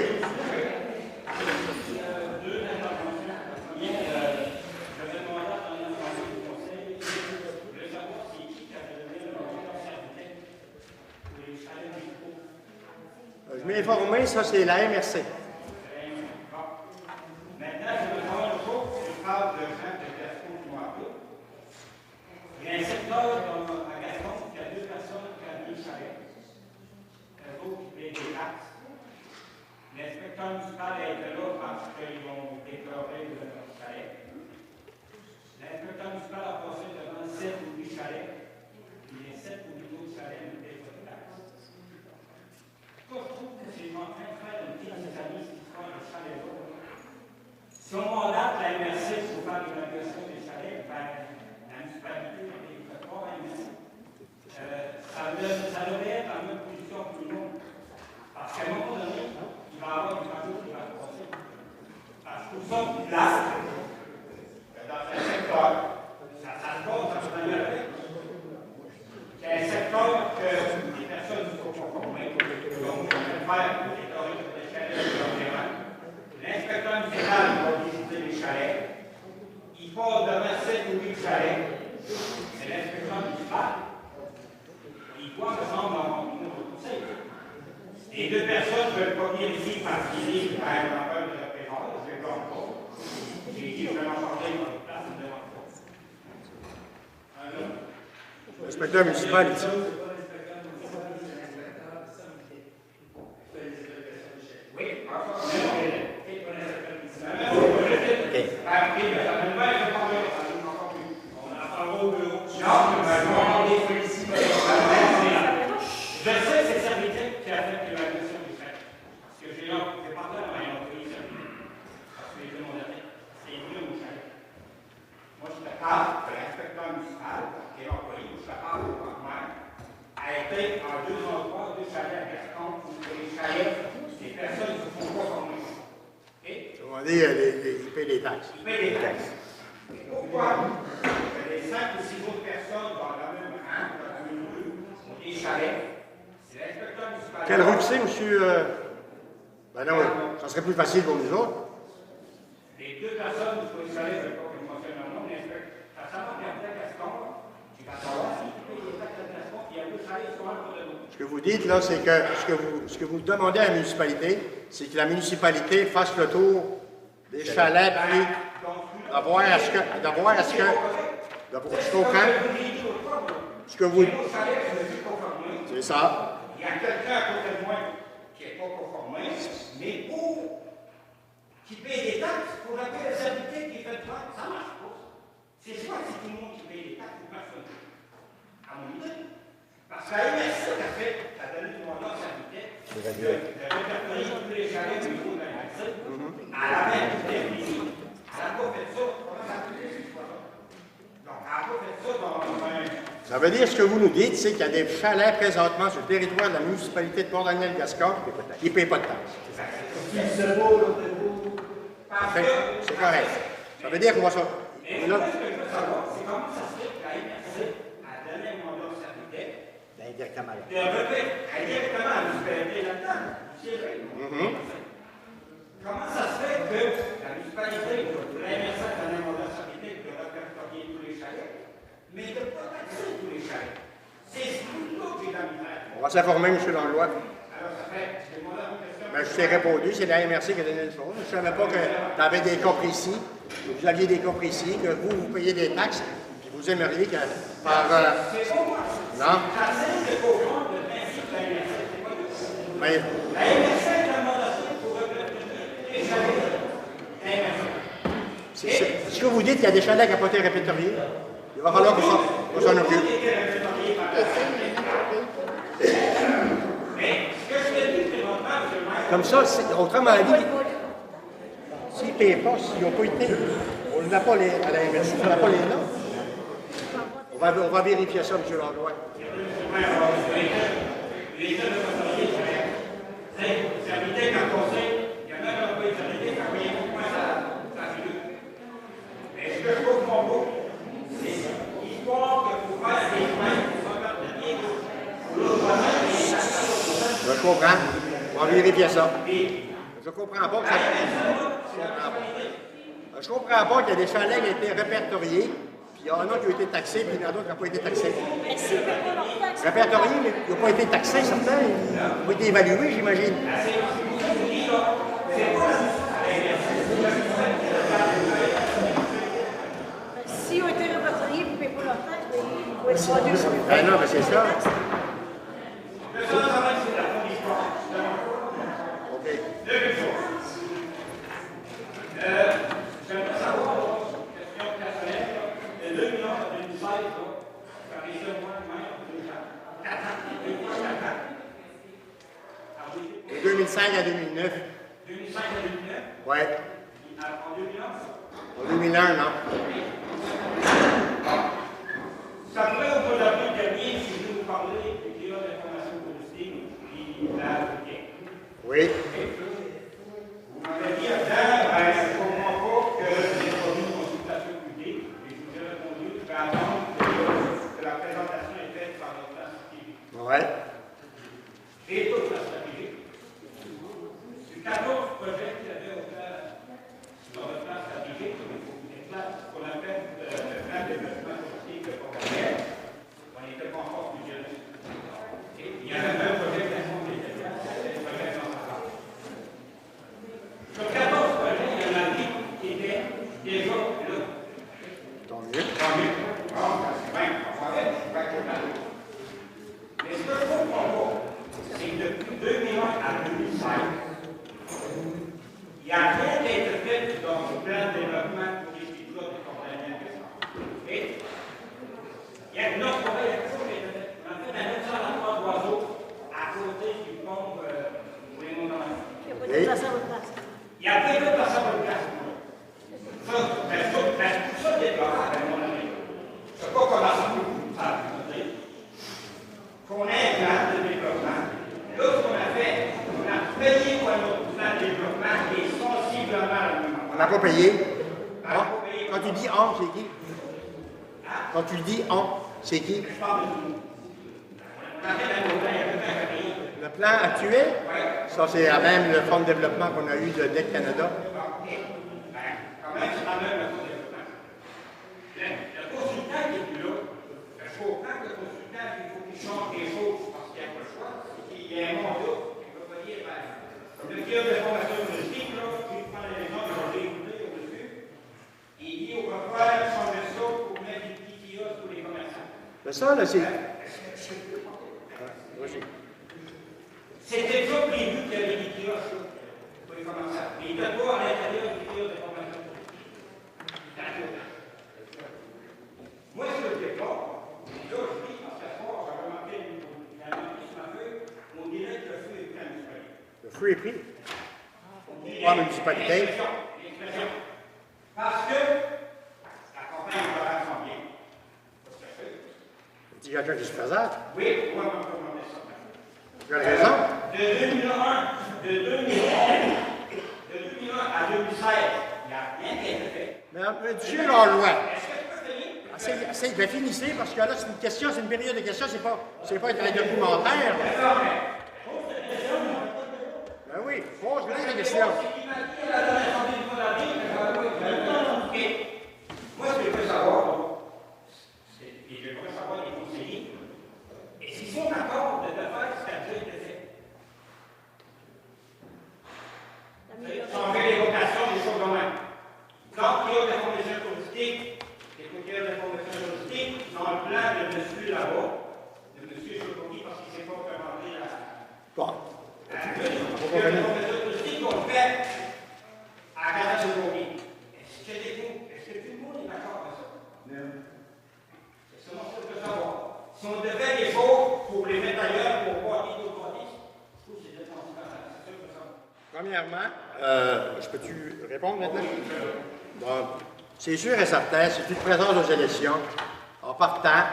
Je m'ai informé, ça c'est la MRC. Maintenant, je me demande toujours, je parle de gens de Gaston qui m'ont appelé. Il y a un secteur à Gaston qui a 2 personnes qui ont 2 chalets. Eux autres qui payent des taxes. L'inspecteur municipal a été là parce qu'ils ont déclaré leur chalet. L'inspecteur municipal a passé devant 7 ou 8 chalets. Et les 7 ou 8 autres chalets ne payent pas de taxes. Je trouve que c'est en train de faire une petite analyse qui se passe le chalet-là. Si on mandate la MRC pour faire l'évaluation des chalets, ben, la municipalité ne fait pas rien. Ça devrait être en même position que tout le monde. Parce qu'à un moment donné, il va y avoir une famille qui va se passer. Parce que nous sommes places dans un secteur, ça se passe dans ce manière-là. Il y a un secteur que les personnes ne sont pas convaincues. Donc, on va faire pour déclarer les chalets de l'environnement. L'inspecteur municipal va visiter les chalets. Il passe devant 7 ou 8 chalets. C'est l'inspecteur municipal. Il doit se rendre dans le conseil. Les 2 personnes veulent pas venir ici parce qu'ils disent qu'il y a un rappel de repérage. Je ne vais pas. J'ai dit, je vais en parler dans les places, je ne demande pas. L'inspecteur municipal ici. Oui, je sais que c'est Servitec qui a fait l'évaluation du fait. Parce que j'ai parlé à ma entreprise. Parce que j'ai demandé, c'est mieux au chalet. Moi, je te parle de l'inspecteur municipal, qui est employé, je te parle de moi, a été en 2 endroits, 2 chalets à Gaston, où les chalets, les personnes ne se font pas comme moi. On va dire, ils payent des taxes. Ils payent des taxes. Pourquoi les 5 ou 6 autres personnes dans la même rang, dans la même rue, ont des chalets, c'est l'inspecteur municipal. Quelle rue c'est, monsieur? Ben non, ça serait plus facile pour nous autres. Les deux personnes sur les chalets, je ne sais pas comment fonctionne leur nom, mais ça s'en va regarder à Gaston. Tu vas savoir si tu payes les taxes à Gaston, puis il y a deux chalets qui sont un pour de l'autre. Ce que vous dites, là, c'est que ce que vous demandez à la municipalité, c'est que la municipalité fasse le tour des chalets, puis d'avoir à ce que... Je comprends. Ce que vous... C'est ça. Il y a quelqu'un à côté de moi qui n'est pas conformiste, mais qui paye des taxes pour la paix de servité qui fait pas, ça ne marche pas. C'est soit c'est tout le monde qui paye des taxes ou personne. À mon idée. Parce que la MRC a fait, a donné du mandat de servité, de répertorier tous les chalets du niveau de la MRC, à la même terminée. Elle n'a pas fait ça. Comment ça peut être cette fois-là? Donc, elle n'a pas fait ça dans un... Ça veut dire, ce que vous nous dites, c'est qu'il y a des chalets présentement sur le territoire de la municipalité de Port-Daniel-Gascon qui ne payent pas de taxes. C'est beau, c'est correct. Ça veut dire qu'on va ça. Mais là, ce que je veux savoir, c'est comment ça se fait que la MRC a donné un mandat de servité Indirectement. de refaire indirectement à la municipalité là-dedans. C'est vrai. Comment ça se fait que la municipalité, la MRC a donné un mandat de servité de répertorier tous les chalets, mais de ne pas taxer tous les chalets? C'est tout là que j'ai la misère. On va s'informer, M. Langlois. Alors, ça fait, j'ai demandé à vos questions. Ben, je t'ai répondu, c'est la MRC qui a donné le chose. Je ne savais pas que tu avais des cas précis, que vous aviez des cas précis, que vous payez des taxes, puis vous aimeriez que par... C'est pas moi. Non? J'essaie de comprendre le principe de la MRC. C'est pas tout. Mais, La MRC a un mandat pour répertorier les chalets. La MRC. ce que vous dites, qu'il y a des chalets qui n'ont pas été répertoriés. Il va falloir qu'on s'en occupe. Comme ça, autrement dit, s'ils ne payent pas, s'ils n'ont pas été, on n'a pas à la MRC, on n'a pas les noms. On va vérifier ça, M. Langlois. Est-ce que je comprends pas? C'est l'histoire que vous faites des points pour repartir Je comprends. On va vérifier ça. Je comprends pas que ça... Je comprends pas qu'il y a des chalets qui ont été répertoriés, puis il y en a qui ont été taxés, puis il y en a d'autres qui n'ont pas été taxés. Répertoriés, mais ils n'ont pas été taxés, certains. Ils ont été évalués, j'imagine. S'ils ont été répertoriés et ne payent pas leur taxe, ils vont être vendus sur les Ben non, mais c'est ça. OK. J'aimerais savoir, question personnelle, le 2 millions de 2016, ça fait 2 mois, 4 ans. De 2005 à 2009. 2005 à 2009? Oui. En 2011? En 2001, non. Ça pourrait aujourd'hui gagner si je vous parlais du client d'information touristique et de la routière. Oui. Vous m'avez dit avant, je ne comprends pas que les produits de consultation publique, et je vous ai répondu, je vais attendre que la présentation est faite par notre plan stratégique. Oui. Et toute la stratégie. C'est 14 projets qu'il y avait au plan, dans le plan stratégique, qu'on appelle le plan de développement touristique de Port-Daniel. On n'était pas encore plusieurs. Il y avait un projet d'information des projet dans sur 14 projets, il y en a 10 qui étaient déjà là. Tant mieux. Tant mieux. Bon, c'est bien. On va faire, c'est pas mal. Mais ce que je comprends pas, c'est que depuis 2001 à 2005, il n'y a rien qui a été fait dans le plan de développement touristique de Port-Daniel. Et il y a une autre forêt, il y a quelque chose qui a été fait. On a fait un autre endroit d'oiseaux à côté du pont Moulin-Montagne. Il n'y a pas de place à votre place. Il y a plein de personnes de place. Ça, tout ça déplorable, à mon avis. Je ne sais pas comment ça peut dire. Qu'on ait un plan de développement. Là, ce qu'on a fait, on a payé pour notre plan de développement qui est sensiblement le même. On n'a pas payé. On n'a pas payé. Quand tu dis « on », c'est qui? Quand tu dis « on », c'est qui? Je parle de nous. Le plan actuel, ça c'est à même le fonds de développement qu'on a eu de DEC Canada. Quand même, c'est quand même le fonds de développement. Le consultant qui est plus là, je comprends que le consultant, il faut qu'il change des choses parce qu'il n'y a pas le choix. Il y a un mandat, il ne va pas dire, le kiosque de formation touristique, là, il prend l'élément que j'ai écouté au début, il dit on va faire changer ça pour mettre des petits kiosques pour les commerçants. Mais ça, là, c'est. C'est déjà prévu qu'il y avait des kiosques pour les commerçants. Mais il ne doit pas à l'intérieur du kiosque de formation touristique. Moi, ce que je déplore, là, je dis, parce qu'à ce soir, j'ai remarqué sur ma feuille, on dirait que le feu est pris à municipalité. Le feu est pris. Pas municipalité. L'expression. Parce que la campagne électorale s'en vient. Il y a quelqu'un qui se présente. Oui, moi, je vais demander ça. Tu as raison. De 2001 à 2016, il n'y a rien qui a été fait. Mais Dieu leur loi. Est-ce que tu peux finir? Essayez de finissez, parce que là, c'est une question, c'est une période de questions, c'est pas un documentaire. Ben oui, pose la question. Moi, ce que je veux savoir, et j'aimerais savoir les conseillers, et s'ils sont d'accord de faire ce qui a déjà été fait. Changer les vocations des choses en même. Quand il y a des formations touristiques, des courtiers de formation touristique, dans le plan de monsieur là-bas, de monsieur Chocoki, parce qu'il ne sait pas comment dire la. Bon. La formation touristique qu'on fait à Casa Chocoki. Est-ce que tout le monde est d'accord avec ça? Non. C'est seulement ça que je veux savoir. Si on devait les choses pour les mettre ailleurs, pour voir qui d'autres bâtisses, je trouve que c'est d'être en différence. C'est ça que je veux savoir. Premièrement, je peux-tu répondre maintenant? Bon, c'est sûr et certain, si tu te présentes aux élections, en partant,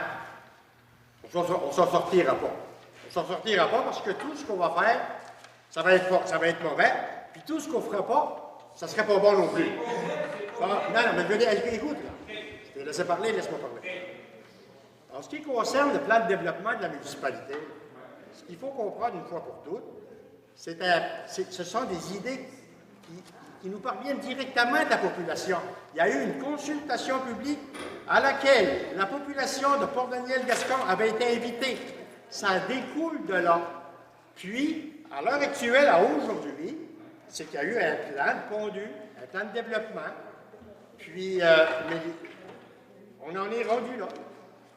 on ne s'en sortira pas. On ne s'en sortira pas parce que tout ce qu'on va faire, ça va être mauvais, puis tout ce qu'on ne fera pas, ça ne serait pas bon non plus. Non, mais je veux dire, écoute, là. Je t'ai laissé parler, laisse-moi parler. En ce qui concerne le plan de développement de la municipalité, ce qu'il faut comprendre une fois pour toutes, ce sont des idées qui nous parviennent directement de la population. Il y a eu une consultation publique à laquelle la population de Port-Daniel-Gascon avait été invitée. Ça découle de là. Puis, à l'heure actuelle, à aujourd'hui, c'est qu'il y a eu un plan pondu, un plan de développement. Puis, mais on en est rendu là.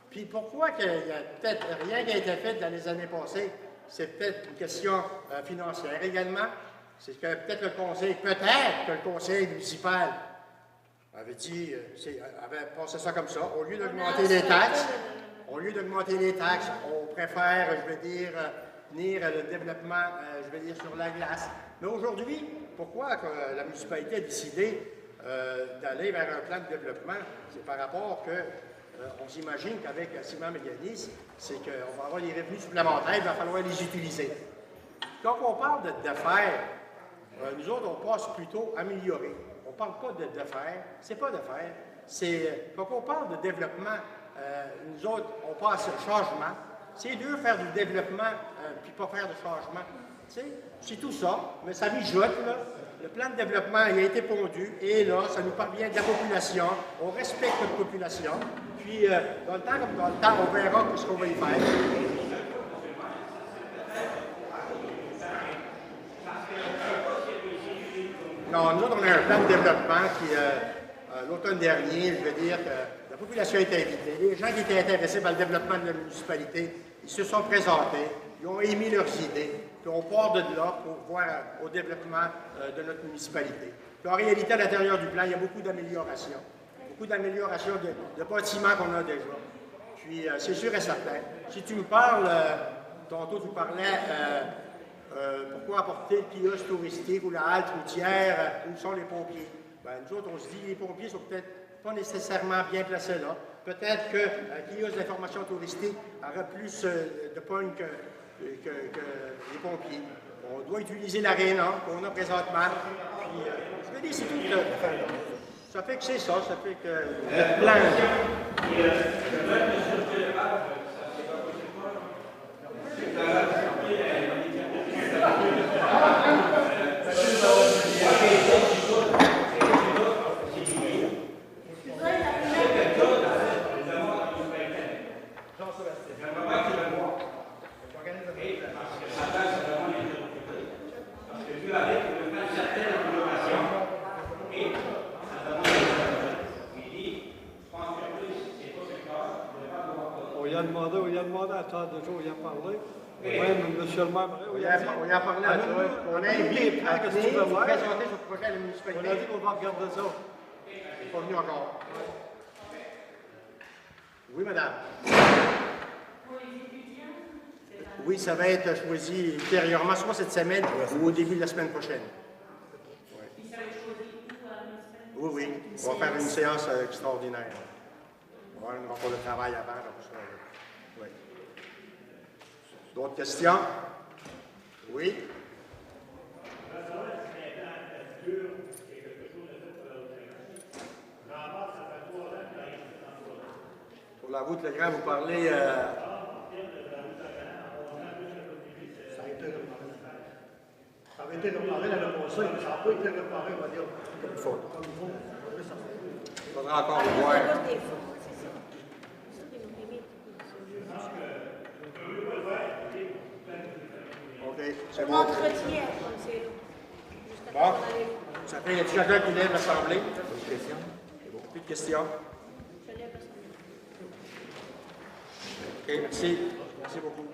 Puis, pourquoi qu'il n'y a peut-être rien qui a été fait dans les années passées? C'est peut-être une question financière également. C'est que peut-être le conseil municipal avait dit, avait pensé ça comme ça. Au lieu d'augmenter les taxes, on préfère, je veux dire, tenir le développement, je veux dire, sur la glace. Mais aujourd'hui, pourquoi que la municipalité a décidé d'aller vers un plan de développement? C'est par rapport que on s'imagine qu'avec Simon Méganis, c'est qu'on va avoir des revenus supplémentaires, il va falloir les utiliser. Quand on parle d'affaires, nous autres, on passe plutôt améliorer. On ne parle pas de faire, c'est pas de faire. Quand on parle de développement, nous autres, on passe au changement. C'est dur faire du développement puis pas faire de changement. C'est tout ça, mais ça mijote, là. Le plan de développement il a été pondu, et là, ça nous parvient de la population. On respecte notre population. Puis, dans le temps comme dans le temps, on verra ce qu'on va y faire. Non, nous autres, on a un plan de développement qui, l'automne dernier, je veux dire que la population a été invitée. Les gens qui étaient intéressés par le développement de la municipalité, ils se sont présentés, ils ont émis leurs idées, puis on part de là pour voir au développement de notre municipalité. Puis en réalité, à l'intérieur du plan, il y a beaucoup d'améliorations de bâtiments qu'on a déjà. Puis c'est sûr et certain. Si tu me parles, tantôt tu parlais, pourquoi apporter le kiosque touristique ou la halte routière, où sont les pompiers? Ben, nous autres, on se dit, les pompiers sont peut-être pas nécessairement bien placés là. Peut-être qu'un kiosque d'information touristique aurait plus de pogne que les pompiers. On doit utiliser l'aréna qu'on a présentement. Puis, je veux dire, c'est tout. Ça fait que c'est ça fait que le plan. attends, déjà, on y a parlé. Oui, monsieur le maire, On y a parlé à nous. On a invité à venir pour présenter ce projet à la municipalité. on a dit qu'on va regarder ça. Il n'est pas venu encore. Oui, madame. Oui, ça va être choisi ultérieurement, soit cette semaine ou au début de la semaine prochaine. Oui, oui. On va faire une séance extraordinaire. On va avoir un rapport de travail avant. Donc ça, oui. D'autres questions? Oui? Pour la route Le Grand, vous parlez... Ça a été réparé. Ça avait été réparé l'année passée, mais ça n'a pas été réparé, on va dire. Comme il faut. Comme il faut. Il faudra encore le voir. OK, c'est bon. L'entretien, comme c'est là. Juste Bon. après qu'on allait- Ça fait, y a-t-il quelqu'un qui lève l'Assemblée? Autre question? Plus de questions? Je lève la sonde. OK, merci. Merci beaucoup.